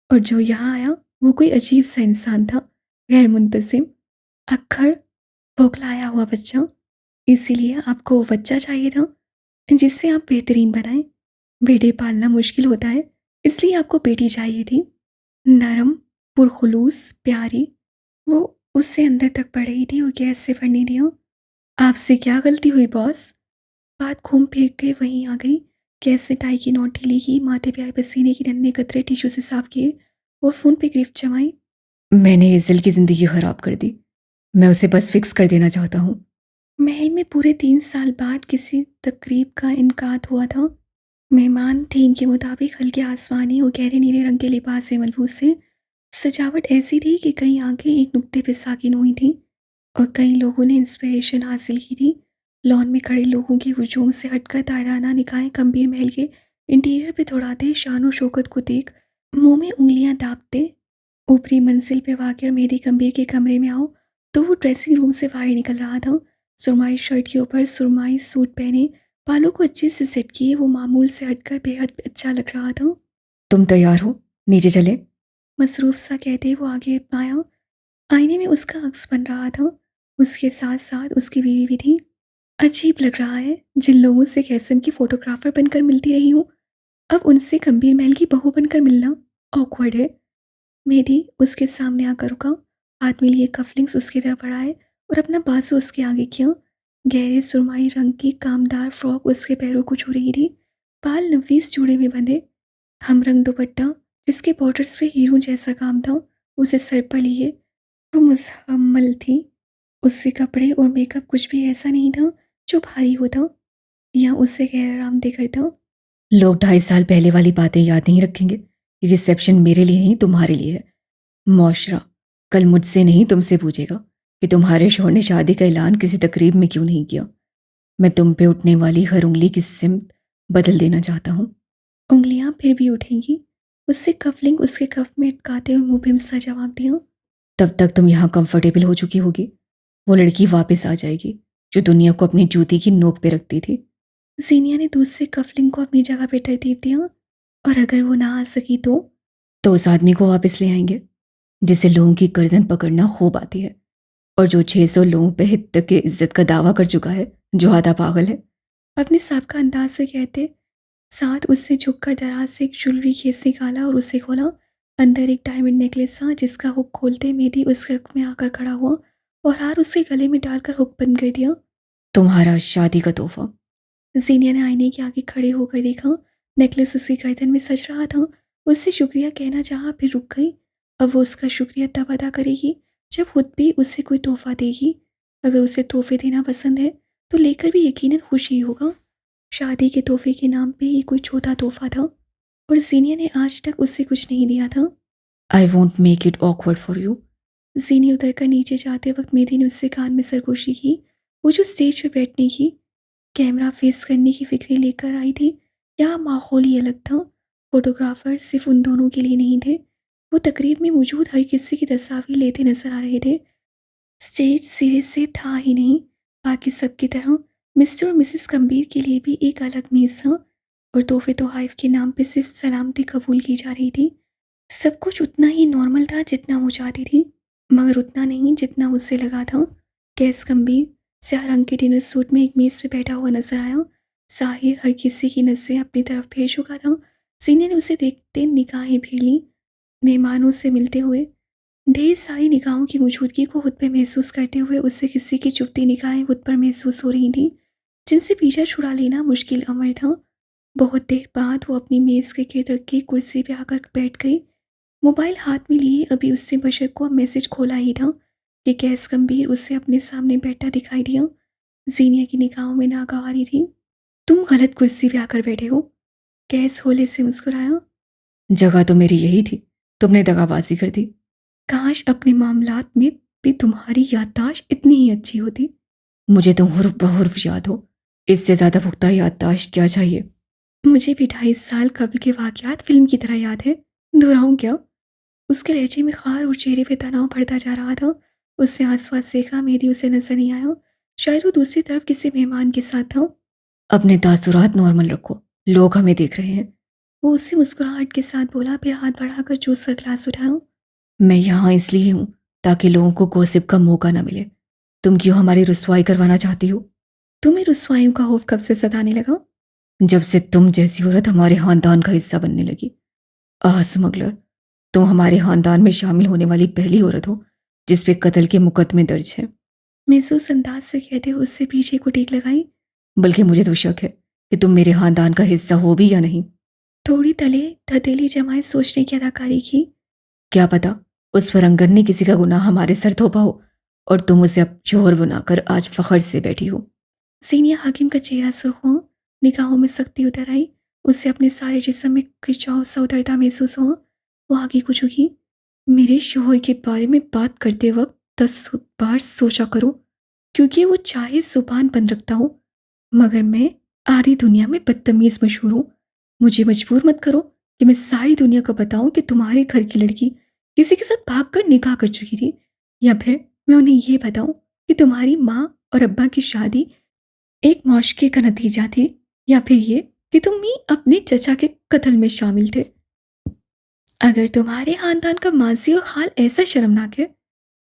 और जो यहाँ आया वो कोई अजीब सा इंसान था, गैर मुंतजिम, अक्खड़, बौखलाया हुआ बच्चा। इसीलिए आपको वो बच्चा चाहिए था जिससे आप बेहतरीन बनाएं। बेटे पालना मुश्किल होता है, इसलिए आपको बेटी चाहिए थी। नरम, पुरखुलूस, प्यारी। वो उससे अंदर तक बढ़ रही थी और गैस से भरने दिया। आपसे क्या गलती हुई बॉस? बात घूम फिर के वहीं आ गई। गैस से टाई की नोट ढीली की, माथे पे आए पसीने के नन्हे कतरे टिश्यू से साफ किए और फोन पे गिरफ्त जमाई। मैंने इजल की जिंदगी खराब कर दी। मैं उसे बस फिक्स कर देना चाहता हूँ। महल में पूरे 3 साल बाद किसी तकरीब का इनकाद हुआ था। मेहमान थीम के मुताबिक हल्के आसमानी और गहरे नीले रंग के लिबास से मलबूस थे। सजावट ऐसी थी कि कई आंखें एक नुक्ते पर साकिन हुई थीं और कई लोगों ने इंस्पिरेशन हासिल की थी। लॉन में खड़े लोगों की हुजूम से हटकर ताराना निगाहें गंभीर महल के इंटीरियर पे दौड़ाते शान और शौकत को देख मुंह में उंगलियां दाबते। ऊपरी मंजिल पे वाक़या मेरी गंभीर के कमरे में आओ तो वो ड्रेसिंग रूम से बाहर निकल रहा था। सुरमाई शर्ट के ऊपर सुरमाई सूट पहने, बालों को अच्छे से सेट किए, वो मामूल से हटकर बेहद अच्छा लग रहा था। तुम तैयार हो? नीचे चले? मसरूफ सा कहते वो आगे आया। आईने में उसका अक्स बन रहा था। उसके साथ साथ उसकी बीवी भी थी। अजीब लग रहा है, जिन लोगों से कैसम की फोटोग्राफर बनकर मिलती रही हूँ, अब उनसे गंभीर महल की बहू बनकर मिलना ऑकवर्ड है। मेहदी उसके सामने आकर रुका, हाथ में लिए कफलिंग्स उसकी तरफ बढ़ाए और अपना बाजू उसके आगे किया। गहरे सुरमई रंग की कामदार फ्रॉक उसके पैरों को छू रही थी, बाल नफीस जूड़े में बंधे। हमरंग दुपट्टा जिसके बॉर्डर्स पे हीरो जैसा काम था, उसे सर पर लिए वो मुजम्मल थी। उससे कपड़े और मेकअप कुछ भी ऐसा नहीं था जो भारी होता या उसे गैर आरामदेह करता। लोग 2.5 साल पहले वाली बातें याद नहीं रखेंगे। ये रिसेप्शन मेरे लिए नहीं, तुम्हारे लिए है। मुआशरा कल मुझसे नहीं, तुमसे पूछेगा कि तुम्हारे शौहर ने शादी का ऐलान किसी तकरीब में क्यों नहीं किया। मैं तुम पे उठने वाली हर उंगली की सिमत बदल देना चाहता हूँ। उंगलियां फिर भी उठेंगी। उससे कफलिंग उसके कफ में अटकाते हुए मुंह पे सा जवाब दिया। तब तक तुम यहाँ कंफर्टेबल हो चुकी होगी। वो लड़की वापस आ जाएगी जो दुनिया को अपनी जूती की नोक पे रखती थी। जीनिया ने दूसरे कफलिंग को अपनी जगह पे तरतीब दिया। और अगर वो ना आ सकी तो उस आदमी को वापस ले आएंगे जिसे लोगों की गर्दन पकड़ना खूब आती है और जो 600 लोगों पे हित तक के इज्जत का दावा कर चुका है, जो आधा पागल है। अपने सबका अंदाज से कहते साथ उससे झुककर दराज से एक ज्वेलरी केस निकाला और उसे खोला। अंदर एक डायमंड नेकलेस था जिसका हुक खोलते मेहदी उसके हक में आकर खड़ा हुआ और हार उसके गले में डालकर हुक बंद कर दिया। तुम्हारा शादी का तोहफा। जीनिया ने आईने के आगे खड़े होकर देखा। नेकलेस उसकी गर्दन में सज रहा था। उससे शुक्रिया कहना चाहा, फिर रुक गई। अब वो उसका शुक्रिया तब अदा करेगी जब खुद भी उसे कोई तोहफा देगी। अगर उसे तोहफे देना पसंद है तो लेकर भी यकीनन खुश ही होगा। शादी के तोहफे के नाम पे ये कोई छोटा तोहफा था और जीनिया ने आज तक उससे कुछ नहीं दिया था। I won't make it awkward for you. जीनी उतर कर नीचे जाते वक्त मेरी ने उससे कान में सरगोशी की। वो जो स्टेज पे बैठने की कैमरा फेस करने की फिक्रें लेकर आई थी, यहाँ माहौल ही अलग था। फोटोग्राफर सिर्फ उन दोनों के लिए नहीं थे, वो तकरीब में मौजूद हर किसी की तस्वीर लेते नजर आ रहे थे। स्टेज सिरे से था ही नहीं। बाकी सबकी तरह मिस्टर और मिसेस गंभीर के लिए भी एक अलग मेज था और तोहफे तोहाइफ के नाम पे सिर्फ सलामती कबूल की जा रही थी। सब कुछ उतना ही नॉर्मल था जितना वो चाहती थी, मगर उतना नहीं जितना उसे लगा था। कैस गंभीर स्याह रंग के डिनर सूट में एक मेज पे बैठा हुआ नजर आया। साहिर हर किसी की नजरें अपनी तरफ फेर चुका था। सीनियर ने उसे देखते निगाहें फेर ली। मेहमानों से मिलते हुए ढेर सारी निगाहों की मौजूदगी को खुद पे महसूस करते हुए उसे किसी की चुभती निगाहें खुद पर महसूस हो रही थीं, जिनसे पीछा छुड़ा लेना मुश्किल अमर था। बहुत देर बाद वो अपनी मेज़ के गिर्द रखी कुर्सी पे आकर बैठ गई। मोबाइल हाथ में लिए अभी उससे बशर को अब मैसेज खोला ही था कि कैस गंभीर उसे अपने सामने बैठा दिखाई दिया। जीनिया की निगाहों में नागवारी थी। तुम गलत कुर्सी पे आकर बैठे हो। कैस होले से मुस्कुराया। जगह तो मेरी यही थी, तुमने दगाबाजी कर दी। काश अपने मामलात में भी तुम्हारी याददाश्त इतनी ही अच्छी होती। मुझे तुम हुर्फ बहुर्फ याद हो, इससे ज्यादा पुख्ता याददाश्त क्या चाहिए। मुझे भी 2.5 साल कबल के वाकयात फिल्म की तरह याद है, दोहराऊं क्या। उसके लहजे में खार और चेहरे पे तनाव बढ़ता जा रहा था। उससे आसपास देखा, मेरी उसे नजर नहीं आया। शायद वो दूसरी तरफ किसी मेहमान के साथ था। अपने तासुरात नॉर्मल रखो, लोग हमें देख रहे हैं। वो उसी मुस्कुराहट के साथ बोला, फिर हाथ बढ़ाकर जूस का गिलास उठाया। मैं यहाँ इसलिए हूँ ताकि लोगों को गॉसिप का मौका ना मिले। तुम क्यों हमारी रुसवाई करवाना चाहती हो। तुम्हें रुसवाइयों का खौफ कब से सताने लगा। जब से तुम जैसी औरत हमारे खानदान का हिस्सा बनने लगी। आह स्मगलर, तुम हमारे खानदान में शामिल होने वाली पहली औरत हो जिस पे कत्ल के मुकदमे दर्ज हैं। महसूस अंदाज से कहते हुए उससे पीछे को टेक लगाई। बल्कि मुझे तो शक है कि तुम मेरे खानदान का हिस्सा हो भी या नहीं। थोड़ी तले धतेली जमाए सोचने की अदाकारी की। क्या पता उस फरंगन ने किसी का गुनाह हमारे सर थोपा हो और तुम उसे अब शोहर बनाकर आज फखर से बैठी हो। सीनिया हाकिम का चेहरा सुर्ख हुआ, निगाहों में सख्ती उतर आई। उसे अपने सारे जिस्म में खिंचाव सा उतरता महसूस हुआ। वो आगे को झुकी। मेरे शोहर के बारे में बात करते वक्त 10 बार सोचा करो, क्योंकि वो चाहे जुबान बंद रखता हो, मगर मैं आधी दुनिया में बदतमीज मशहूर हूँ। मुझे मजबूर मत करो कि मैं सारी दुनिया को बताऊं कि तुम्हारे घर की लड़की किसी के साथ भागकर निकाह कर चुकी थी, या फिर मैं उन्हें ये बताऊं कि तुम्हारी माँ और अब्बा की शादी एक मौशके का नतीजा थी, या फिर ये कि तुम ही अपने चचा के कत्ल में शामिल थे। अगर तुम्हारे खानदान का माजी और हाल ऐसा शर्मनाक है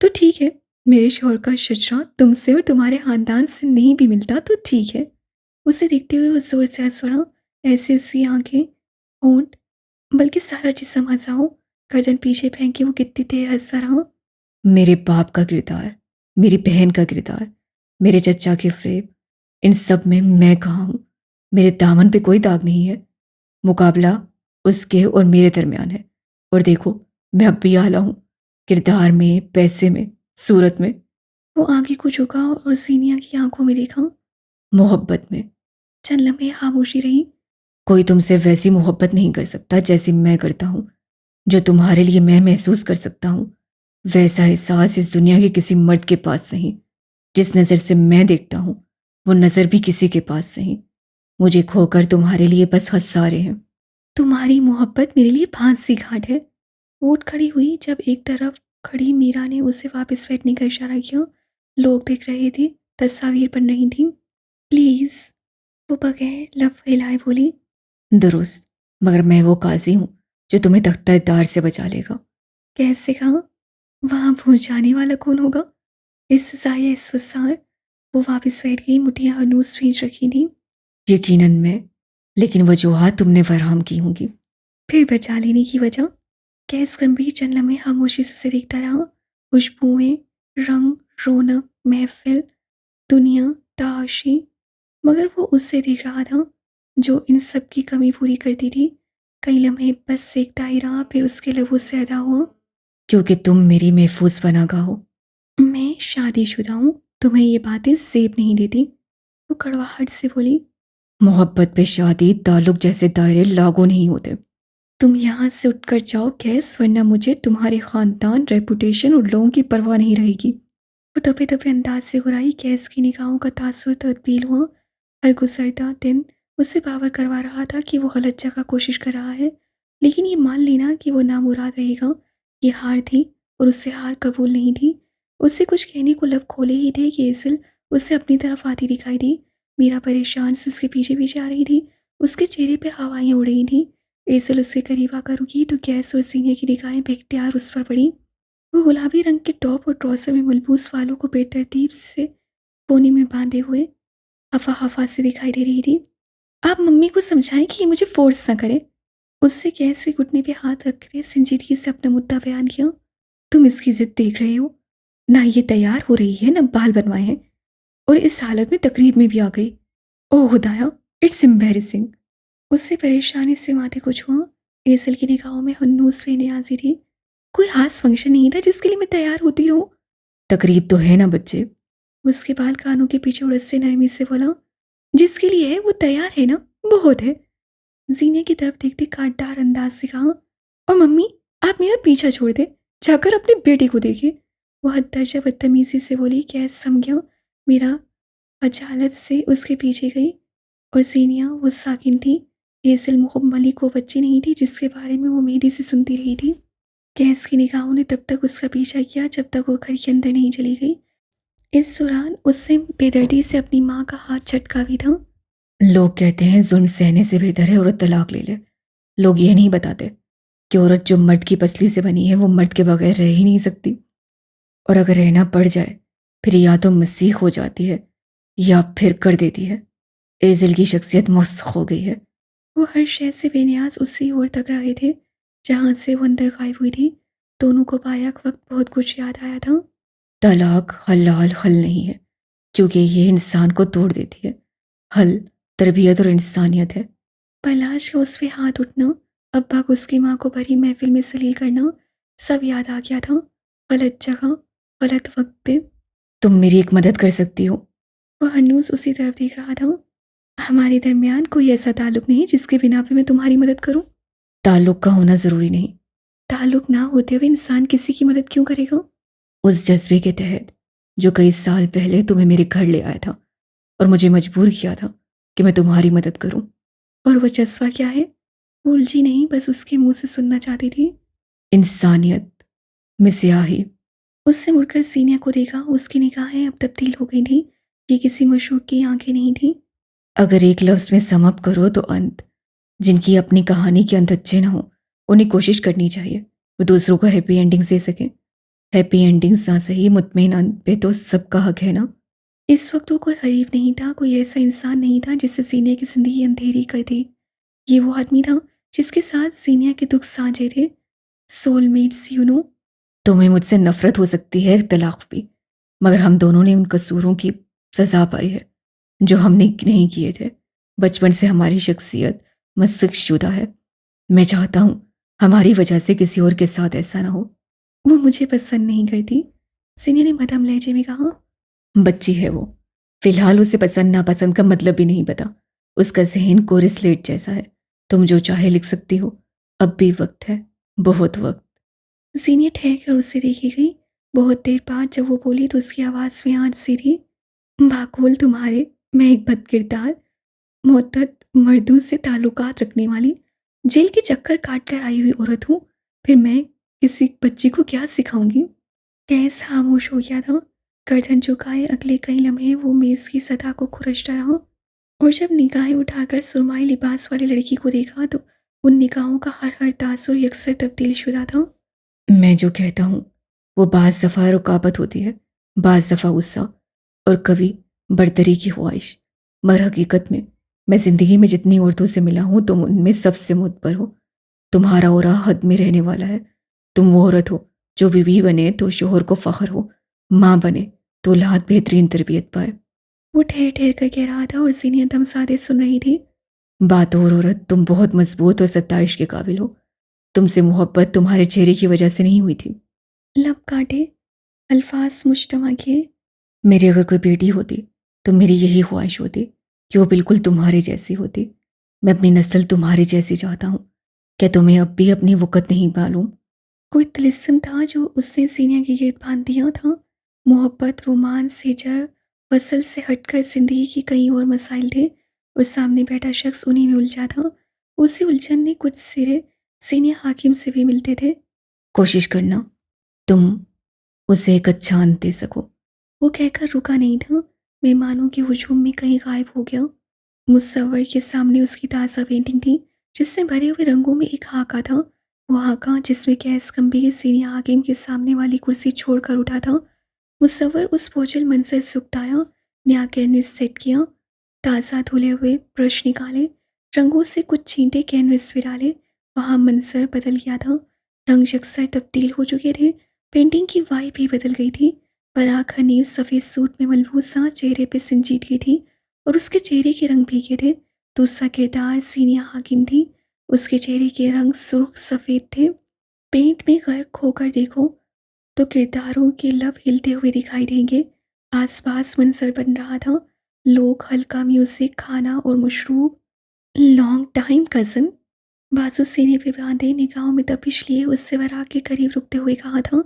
तो ठीक है, मेरे शौहर का शजरा तुमसे और तुम्हारे खानदान से नहीं भी मिलता तो ठीक है। उसे देखते हुए वो ज़ोर से हँस पड़ा। ऐसे उसकी आँखें, होंठ, बल्कि सारा जिस्म हँसा हो। गर्दन पीछे फेंक के वो कितनी देर हँसता रहा। मेरे बाप का किरदार, मेरी बहन का किरदार, मेरे चचा के फ़रेब, इन सब में मैं कहाँ हूँ? मेरे दामन पे कोई दाग नहीं है। मुकाबला उसके और मेरे दरमियान है। और देखो, मैं अब भी आला हूँ, किरदार में, पैसे में, सूरत में। वो आगे को झुका और सीनिया की आंखों में देखा। मोहब्बत में। चंद लम्हे खामोशी रही। कोई तुमसे वैसी मोहब्बत नहीं कर सकता जैसी मैं करता हूँ, जो तुम्हारे लिए मैं महसूस कर सकता हूँ। वैसा एहसास इस दुनिया के किसी मर्द के पास नहीं। जिस नज़र से मैं देखता हूँ, वो नज़र भी किसी के पास नहीं। मुझे खोकर तुम्हारे लिए बस हंसारे हैं। तुम्हारी मोहब्बत मेरे लिए फांसी घाट है। वो उठ खड़ी हुई जब एक तरफ खड़ी मीरा ने उसे वापस बैठने का इशारा किया। लोग देख रहे थे, तस्वीर बन रही थी। प्लीज़, वो बगैर लब फैलाए बोली। दुरुस्त, मगर मैं वो काजी हूँ जो तुम्हें तख्ता दार से बचा लेगा। कैसे कहा? वहाँ पहुँच जाने वाला कौन होगा? इस सजाए इस वसार। वो वापस बैठ गई, मुठियाँ हनूस खींच रखी थी। यकीनन मैं, लेकिन वजूहात तुमने फराहम की होंगी। फिर बचा लेने की वजह? कैस गंभीर चंद लम्हे खामोशी से उसे देखता रहा। खुशबुएं, रंग, रौनक, महफिल, दुनिया, ताशी, मगर वो उससे देख रहा था जो इन सब की कमी पूरी करती थी। कई लम्हे बस देखता ही रहा, फिर उसके लबों से अदा हुआ। क्योंकि तुम मेरी महफूज पनागा हो। मैं शादीशुदा हूँ, तुम्हें ये बातें सेब नहीं देती। वो कड़वाहट से बोली। मोहब्बत पे शादी ताल्लुक जैसे दायरे लागू नहीं होते। तुम यहाँ से उठकर जाओ कैस, वरना मुझे तुम्हारे खानदान, रेपुटेशन और लोगों की परवाह नहीं रहेगी। वो दबे दबे अंदाज से घुराई। कैस की निगाहों का तासुर तब्दील हुआ। हर गुजरता दिन उसे बावर करवा रहा था कि वो गलत जगह कोशिश कर रहा है, लेकिन ये मान लेना कि वो नामुराद रहेगा, ये हार थी और उससे हार कबूल नहीं थी। उससे कुछ कहने को लब खोले ही थे कि एसिल उससे अपनी तरफ आती दिखाई दी। मीरा परेशान से उसके पीछे पीछे आ रही थी। उसके चेहरे पे हवाएं उड़ रही थीं। एसिल उसके करीब आकर रुकी तो गैस और सीने की निगाहें बेख्तियार उस पर पड़ी। वो गुलाबी रंग के टॉप और ट्राउजर में मलबूस वालों को बेतरतीब से कोने में बांधे हुए हफा हफा से दिखाई दे रही थी। आप मम्मी को समझाएं कि ये मुझे फोर्स ना करे। उससे गैस के घुटने पे हाथ रख के संजीदगी से अपना मुद्दा बयान किया। तुम इसकी जिद देख रहे हो, ना ये तैयार हो रही है ना बाल बनवाए हैं, और इस हालत में तकरीब में भी आ गई। ओह खुदाया, इट्स एम्बैरेसिंग। उससे परेशानी से माथे को छुआ। एसल की निगाहों में हन्नूस बेनियाजी थी। कोई खास फंक्शन नहीं था जिसके लिए मैं तैयार होती रहूं। तकरीब तो है ना बच्चे। उसके बाल कानों के पीछे उड़द से नरमी से बोला। जिसके लिए है वो तैयार है ना, बहुत है। जीने की तरफ देखते काटदार अंदाज से कहा। और मम्मी, आप मेरा पीछा छोड़ दे, जाकर अपने बेटे को देखे। वो हद दर्जा बदतमीजी से बोली। कैस समझा। मेरा अजालत से उसके पीछे गई और सीनिया वो साकिन थी। एसिल मुकम्मली को बच्ची नहीं थी जिसके बारे में वो मेरी से सुनती रही थी। कैस की निगाहों ने तब तक उसका पीछा किया जब तक वो घर के अंदर नहीं चली गई। इस दौरान उससे बेदर्दी से अपनी माँ का हाथ झटका भी था। लोग कहते हैं जुल्म सहने से बेहतर है औरत तलाक ले ले। लोग ये नहीं बताते कि औरत जो मर्द की पसली से बनी है वो मर्द के बगैर रह ही नहीं सकती, और अगर रहना पड़ जाए फिर या तो मसीह हो जाती है या फिर कर देती है। एजिल की शख्सियत मस्त हो गई है। वो हर शय से बेनियाज उसी ओर तक रहे थे जहाँ से वो अंदर गायब हुई थी। दोनों को बायाक वक्त बहुत कुछ याद आया था। तलाक हलाल हल नहीं है, क्योंकि ये इंसान को तोड़ देती है। हल तरबियत और इंसानियत है। पलाश का उस पे हाथ उठना, अब्बा को उसकी माँ को भरी महफिल में सलील करना, सब याद आ गया था। गलत जगह, गलत वक्त पे। तुम मेरी एक मदद कर सकती हो। वह हनूस उसी तरफ देख रहा था। हमारे दरमियान कोई ऐसा ताल्लुक नहीं जिसके बिना पे मैं तुम्हारी मदद करूं। ताल्लुक का होना जरूरी नहीं। ताल्लुक ना होते हुए इंसान किसी की मदद क्यों करेगा? उस जज्बे के तहत जो कई साल पहले तुम्हें मेरे घर ले आया था और मुझे मजबूर किया था कि मैं तुम्हारी मदद करूं। और वह जज्बा क्या है? उलझी नहीं, बस उसके मुंह से सुनना चाहती थी। इंसानियत, मिस्याही। उससे मुड़कर सीनिया को देखा। उसकी निगाहें अब तब्दील हो गई थी। ये किसी मशूक की आंखें नहीं थी। अगर एक लफ्ज में सम अप करो तो अंत। जिनकी अपनी कहानी के अंत अच्छे ना हो, उन्हें कोशिश करनी चाहिए वो दूसरों को हैप्पी एंडिंग्स दे सकें। हैप्पी एंडिंग्स ना सही, मुतमईन अंत पे तो सबका हक है ना। इस वक्त वो कोई गरीब नहीं था, कोई ऐसा इंसान नहीं था जिससे सीनिया की जिंदगी अंधेरी कर दी। ये वो आदमी था जिसके साथ सीनिया के दुख साझे थे। Soulmates you know. तुम्हें मुझसे नफरत हो सकती है, इख्तलाफ भी, मगर हम दोनों ने उन कसूरों की सजा पाई है जो हमने नहीं किए थे। बचपन से हमारी शख्सियत मस्क शुदा है। मैं चाहता हूँ हमारी वजह से किसी और के साथ ऐसा ना हो। वो मुझे पसंद नहीं करती, सीनिया ने मध्यम लहजे में कहा। बच्ची है वो, फिलहाल उसे पसंद नापसंद का मतलब भी नहीं पता। उसका जहन कोरे स्लेट जैसा है। तुम जो चाहे लिख सकती हो। अब भी वक्त है, बहुत वक्त। सीनिया ठहर कर उसे देखी गई। बहुत देर बाद जब वो बोली तो उसकी आवाज़ में आंच सी थी। भागोल तुम्हारे, मैं एक बद किरदार, मुअत्तद मर्दों से ताल्लुकात रखने वाली, जेल के चक्कर काट कर आई हुई औरत हूँ। फिर मैं किसी बच्ची को क्या सिखाऊंगी। कैस खामोश हो गया था। गर्दन झुकाए अगले कई लम्हे वो मेज़ की सतह को खुरचता रहा, और जब निगाहें उठाकर सुरमाई लिबास वाली लड़की को देखा तो उन निगाहों का हर हर तासुर यकसर तब्दील शुदा था। मैं जो कहता हूँ वो बाज़ दफ़ा रुकावट होती है, बाज़ दफ़ा गुस्सा, और कभी बरतरी की ख्वाहिश। मगर हकीकत में मैं ज़िंदगी में जितनी औरतों से मिला हूँ तुम उनमें सबसे मुतबर हो। तुम्हारा ओरा हद में रहने वाला है। तुम वो औरत हो जो बीवी बने तो शोहर को फ़ख्र हो, माँ बने तो औलाद बेहतरीन तरबियत पाए। वो ठहर ठहर कर कह रहा था और सीनिया दम साधे सुन रही थी। बात और औरत, तुम बहुत मजबूत और सत्ताइश के काबिल हो। तुमसे मोहब्बत तुम्हारे चेहरे की वजह से नहीं हुई थी। लब काटे, अल्फाज मुश्तमा किए। मेरी अगर कोई बेटी होती तो मेरी यही ख्वाहिश होती कि वो बिल्कुल तुम्हारे जैसी होती। मैं अपनी नस्ल तुम्हारी जैसी चाहता हूँ। क्या तुम्हें अब भी अपनी वक़्त नहीं मालूम? कोई तिलिस्म था जो उसने सीनिया के गिर्द बांध दिया था। मोहब्बत, रोमांस, हिजर, वसल से हटकर जिंदगी के कई और मसाइल थे, और सामने बैठा शख्स उन्हीं में उलझा था। उसी उलझन ने कुछ सिरे सीनिया हाकिम से भी मिलते थे। कोशिश करना तुम उसे एक अच्छा अंत दे सको। वो कहकर रुका नहीं था। मेहमानों के हुजूम में कहीं गायब हो गया। मुसव्वर के सामने उसकी ताज़ा पेंटिंग थी जिससे भरे हुए रंगों में एक हाका था। वो हाका जिसमें कैस गंभीर सीनिया हाकिम के सामने वाली कुर्सी छोड़कर उठा था। मुसव्वर उस बोझल मंजर से उकताया, नया कैनवस सेट किया, ताज़ा धुले हुए ब्रश निकाले, रंगों से कुछ छींटे कैनवस पे डाले। वहाँ मंजर बदल गया था। रंग यकसर तब्दील हो चुके थे। पेंटिंग की वाइब भी बदल गई थी। पराग हनीफ सफ़ेद सूट में मलबूस सा चेहरे पे सिंजीदगी की थी, और उसके चेहरे के रंग भीगे थे। दूसरा किरदार सीनिया हाकिम थी। उसके चेहरे के रंग सुर्ख सफ़ेद थे। पेंट में गर्क होकर देखो तो किरदारों के लब हिलते हुए दिखाई देंगे। आसपास मंजर बन रहा था, लोग, हल्का म्यूजिक, खाना और मशरूब। लॉन्ग टाइम कज़न, बाजू सीने पे बांधे, निगाहों में तपिश लिए उससे वरा के करीब रुकते हुए कहा था।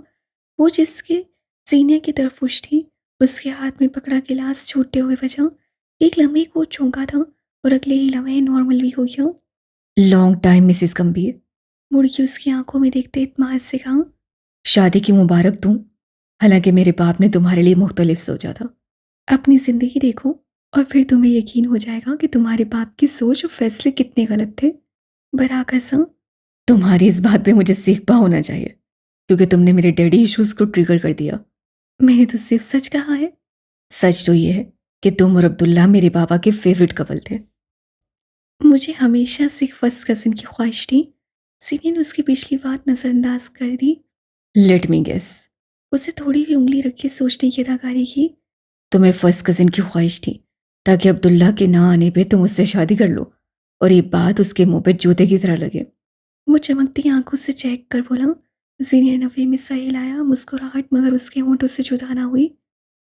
वो जिसके सीने की तरफ उठ थी, उसके हाथ में पकड़ा गिलास छूटते हुए बचा। एक लम्हे को चौंका था और अगले ही लम्हे नॉर्मल भी हो गया। लॉन्ग टाइम मिसिस गंभीर, मुड़की उसकी आंखों में देखते इत्मीनान से कहा। शादी की मुबारक दूं, हालांकि मेरे बाप ने तुम्हारे लिए मुख्तलिफ सोचा था। अपनी ज़िंदगी देखो और फिर तुम्हें यकीन हो जाएगा कि तुम्हारे बाप की सोच और फैसले कितने गलत थे। बराकसा, तुम्हारी इस बात पे मुझे सीखना होना चाहिए, क्योंकि तुमने मेरे डैडी इश्यूज को ट्रिगर कर दिया। मैंने तो सिर्फ सच कहा है। सच तो ये है कि तुम और अब्दुल्ला मेरे पापा के फेवरेट कपल थे। मुझे हमेशा से एक फर्स्ट कजिन की ख्वाहिश थी। सीनियर ने उसकी पिछली बात नज़रअंदाज कर दी। Let me guess. उसे थोड़ी भी उंगली रख के सोचने की अदाकारी की। तुम्हें फर्स्ट कजिन की ख्वाहिश थी ताकि अब्दुल्ला के ना आने पे तुम उससे शादी कर लो, और ये बात उसके मुंह पे जूते की तरह लगे। वो चमकती आंखों से चेक कर बोला। सीनियर नफे में सर हिलाया, मुस्कुराहट मगर उसके होंठों से जुदा ना हुई।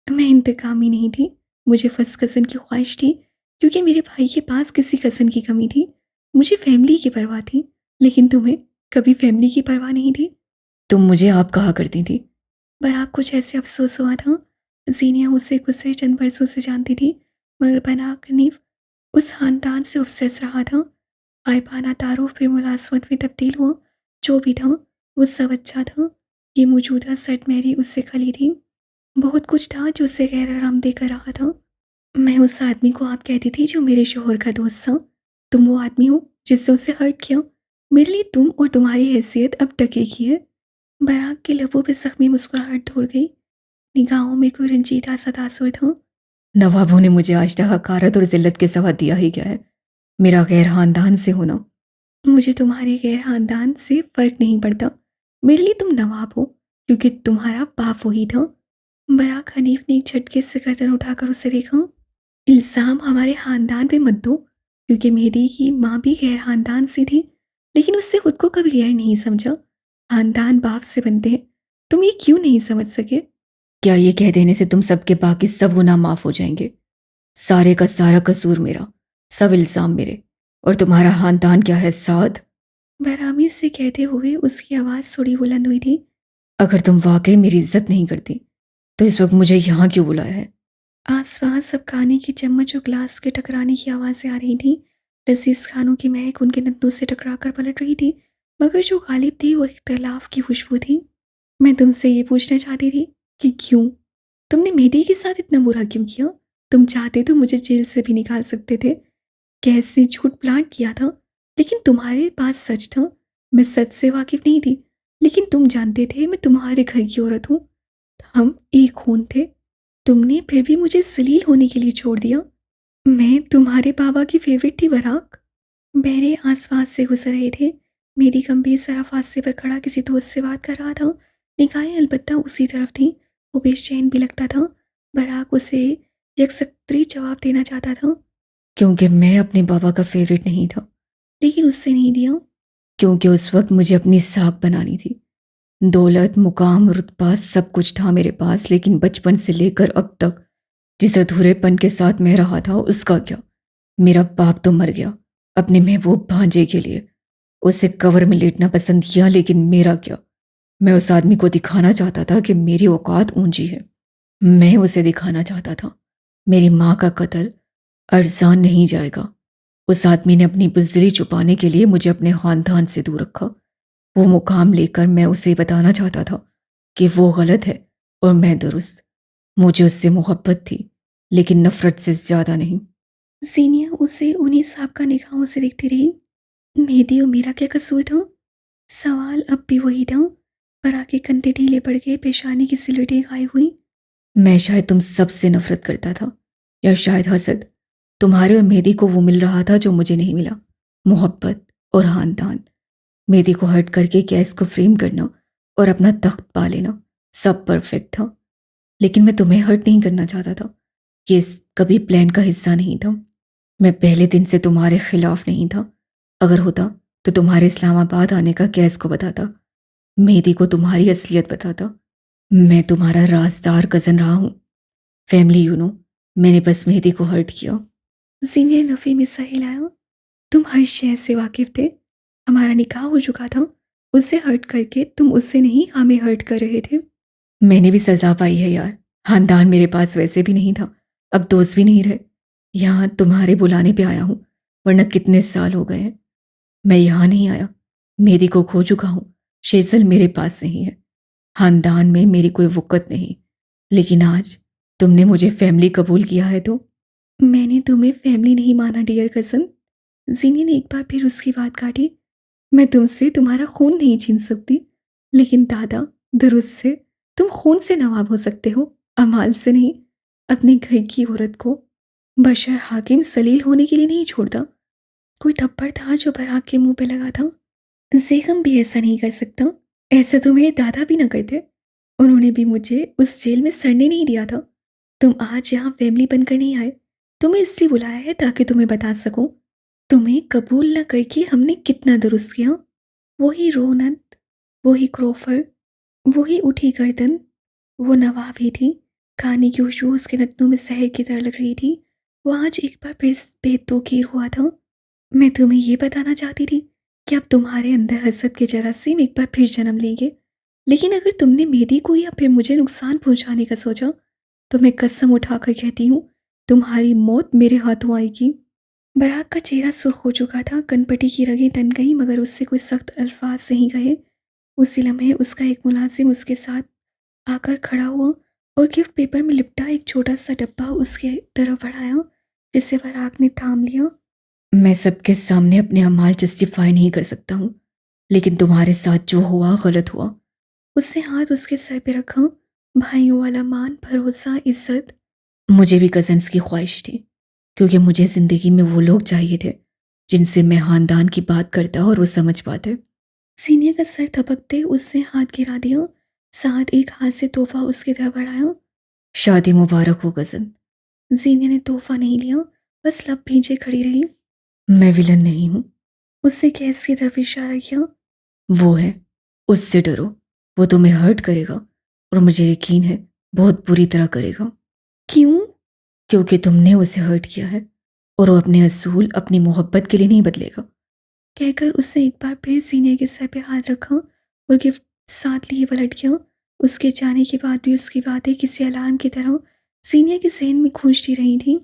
मैं इंतकामी नहीं थी, मुझे फर्स्ट कज़न की ख्वाहिश थी क्योंकि मेरे भाई के पास किसी कज़न की कमी थी। मुझे फैमिली की परवाह थी, लेकिन तुम्हें कभी फैमिली की परवाह नहीं थी। तुम मुझे आप कहा करती थी। बराक कुछ ऐसे अफसोस हुआ था। जीनिया उसे गुजरे चंद बरसों से जानती थी, मगर बराक हनीफ उस खानदान से ऑब्सेस रहा था। गायबाना तारुफ फिर मुलाजमत में तब्दील हुआ। जो भी था वो सब अच्छा था। ये मौजूदा सेट मैरी उससे खली थी। बहुत कुछ था जो उसे गैर आराम देकर रहा था। मैं उस आदमी को आप कहती थी जो मेरे शोहर का दोस्त था। तुम वो आदमी हो जिससे उसे हर्ट किया। मेरे लिए तुम और तुम्हारी हैसियत अब टके की है। बराक के लबों पे जख्मी मुस्कुराहट दौड़ गई, निगाहों में कोई रंजीदा सा तासुर था। नवाबों ने मुझे आज तक हकारत और जिल्लत के सवा दिया ही क्या है? मेरा गैर खानदान से होना। मुझे तुम्हारे गैर खानदान से फर्क नहीं पड़ता। मेरे लिए तुम नवाब हो क्योंकि तुम्हारा बाप वही था। बराक हनीफ ने एक झटके से गर्दन उठाकर उसे देखा। इल्ज़ाम हमारे खानदान पे मत दो, क्योंकि मेरी की माँ भी गैर खानदान से थी, लेकिन उससे खुद को कभी गैर नहीं समझा। खानदान बाप से बनते हैं। तुम ये क्यों नहीं समझ सके? क्या ये कह देने से तुम सबके बाकी सब गुनाह माफ हो जाएंगे? सारे का सारा कसूर मेरा, सब इल्ज़ाम मेरे, और तुम्हारा खानदान क्या है साद? बहरामी से कहते हुए उसकी आवाज़ थोड़ी बुलंद हुई थी। अगर तुम वाकई मेरी इज्जत नहीं करती तो इस वक्त मुझे यहाँ क्यों बुलाया है? आसपास सब खाने की चम्मच और ग्लास के टकराने की आवाज़ें आ रही थीं। लजीज खानों की महक उनके नथनों से टकराकर पलट रही थी, मगर जो गालिब थी वो इख्तलाफ की खुशबू थी। मैं तुमसे ये पूछना चाहती थी कि क्यों तुमने मेहदी के साथ इतना बुरा क्यों किया? तुम चाहते तो मुझे जेल से भी निकाल सकते थे। कैसे झूठ प्लांट किया था, लेकिन तुम्हारे पास सच था। मैं सच से वाकिफ नहीं थी, लेकिन तुम जानते थे मैं तुम्हारे घर की औरत हूँ। हम एक खून थे। तुमने फिर भी मुझे जलील होने के लिए छोड़ दिया। मैं तुम्हारे बाबा की फेवरेट थी बराक। बहरे आसपास से गुजर रहे थे। मेरी गंभीर सरा फांसे पर खड़ा किसी दोस्त से बात कर रहा था। निगाहें अलबत्ता उसी तरफ थी। वो बेचैन भी लगता था। बराक उसे यकसक्तरी जवाब देना चाहता था, क्योंकि मैं अपने बाबा का फेवरेट नहीं था, लेकिन उससे नहीं दिया, क्योंकि उस वक्त मुझे अपनी साख बनानी थी। दौलत, मुकाम, रुतबा सब कुछ था मेरे पास, लेकिन बचपन से लेकर अब तक जिस अधूरेपन के साथ मैं रहा था उसका क्या? मेरा बाप तो मर गया अपने महबूब भांजे के लिए। उसे कब्र में लेटना पसंद किया, लेकिन मेरा क्या? मैं उस आदमी को दिखाना चाहता था कि मेरी औकात ऊंची है। मैं उसे दिखाना चाहता था मेरी माँ का कत्ल अर्जान नहीं जाएगा। उस आदमी ने अपनी बुज़दिली छुपाने के लिए मुझे अपने खानदान से दूर रखा। वो मुकाम लेकर मैं उसे बताना चाहता था कि वो गलत है और मैं दुरुस्त। मुझे उससे मोहब्बत थी, लेकिन नफरत से ज्यादा नहीं। जीनिया उसे उन्हीं साहब निगाहों से देखती रही। मेहदी और मेरा क्या कसूर था? सवाल अब भी वही था, पर आके कंधे ढीले पड़ गए, पेशानी की सिलवटें गायब हुई। मैं शायद तुम सबसे नफरत करता था, या शायद हसद। तुम्हारे और मेहदी को वो मिल रहा था जो मुझे नहीं मिला, मोहब्बत और खानदान। मेहदी को हर्ट करके गैस को फ्रेम करना और अपना तख्त पा लेना सब परफेक्ट था, लेकिन मैं तुम्हें हर्ट नहीं करना चाहता था। ये कभी प्लान का हिस्सा नहीं था। मैं पहले दिन से तुम्हारे खिलाफ नहीं था। अगर होता तो तुम्हारे इस्लामाबाद आने का गैस को बताता, मेहदी को तुम्हारी असलियत बताता। मैं तुम्हारा राजदार कजन रहा हूँ, फैमिली यू नो। मैंने बस मेहदी को हर्ट किया। जीनिया नफी में सा हिलाया। तुम हर शय से वाकिफ थे। हमारा निकाह हो चुका था। उसे हर्ट करके तुम उससे नहीं हमें हर्ट कर रहे थे। मैंने भी सजा पाई है यार। खानदान मेरे पास वैसे भी नहीं था, अब दोस्त भी नहीं रहे। यहाँ तुम्हारे बुलाने पे आया हूँ, वरना कितने साल हो गए हैं मैं यहाँ नहीं आया। मेरी को खो चुका हूँ, शेजल मेरे पास नहीं है, खानदान में मेरी कोई वक़्त नहीं। लेकिन आज तुमने मुझे फैमिली कबूल किया है तो। मैंने तुम्हें फैमिली नहीं माना डियर कज़न। जीनी ने एक बार फिर उसकी बात काटी। मैं तुमसे तुम्हारा खून नहीं छीन सकती, लेकिन दादा दुरुस्त से तुम खून से नवाब हो सकते हो, अमाल से नहीं। अपने घर की औरत को बशर हाकिम सलील होने के लिए नहीं छोड़ता। कोई थप्पड़ था जो बराक के मुंह पे लगा था। जेगम भी ऐसा नहीं कर सकता। ऐसा तो मेरे दादा भी ना करते। उन्होंने भी मुझे उस जेल में सड़ने नहीं दिया था। तुम आज यहाँ फैमिली बनकर नहीं आए। तुम्हें इसलिए बुलाया है ताकि तुम्हें बता सकूं तुम्हें कबूल न करके हमने कितना दुरुस्त किया। वही रोनत, वही क्रोफर, वही उठी गर्दन, वो नवाब ही थी। खाने की खुशबू उसके नथनों में शहर की तरह लग रही थी। वो आज एक बार फिर बेतौकीर हुआ था। मैं तुम्हें ये बताना चाहती थी कि अब तुम्हारे अंदर हसद के जरासीम एक बार फिर जन्म लेंगे। लेकिन अगर तुमने मेरी को या फिर मुझे नुकसान पहुंचाने का सोचा, तो मैं कसम उठाकर कहती हूँ तुम्हारी मौत मेरे हाथों आएगी। बराक का चेहरा सुर्ख हो चुका था, कनपटी की रगें तन गईं, मगर उससे कोई सख्त अल्फाज नहीं कहे। उसी लम्हे उसका एक मुलाजिम उसके साथ आकर खड़ा हुआ और गिफ्ट पेपर में लिपटा एक छोटा सा डब्बा उसके तरफ बढ़ाया, जिसे बराक ने थाम लिया। मैं सबके सामने अपने अमाल जस्टिफाई नहीं कर सकता हूँ, लेकिन तुम्हारे साथ जो हुआ गलत हुआ। उसने हाथ उसके सर पे रखा। भाइयों वाला मान, भरोसा, इज्जत। मुझे भी कज़न्स की ख्वाहिश थी, क्योंकि मुझे ज़िंदगी में वो लोग चाहिए थे जिनसे मैं ख़ानदान की बात करता और वो समझ पाते। सीनियर का सर थपकते उसने हाथ गिरा दिया, साथ एक हाथ से तोहफा उसकी तरफ बढ़ाया। शादी मुबारक हो कज़न। जीनिया ने तोहफा नहीं लिया, बस लब भींचे खड़ी रही। मैं विलन नहीं हूँ। उससे गैस की तरफ इशारा किया। वो है, उससे डरो। वो तुम्हें हर्ट करेगा और मुझे यकीन है बहुत बुरी तरह करेगा। क्यों? क्योंकि तुमने उसे हर्ट किया है और वो अपने असूल अपनी मोहब्बत के लिए नहीं बदलेगा। कहकर उसने एक बार फिर सीने के सर पे हाथ रखा और गिफ्ट साथ लिए पलट गया। उसके जाने के बाद भी उसकी बातें किसी अलार्म की तरह सीने के जहन में गूंजती रही थी।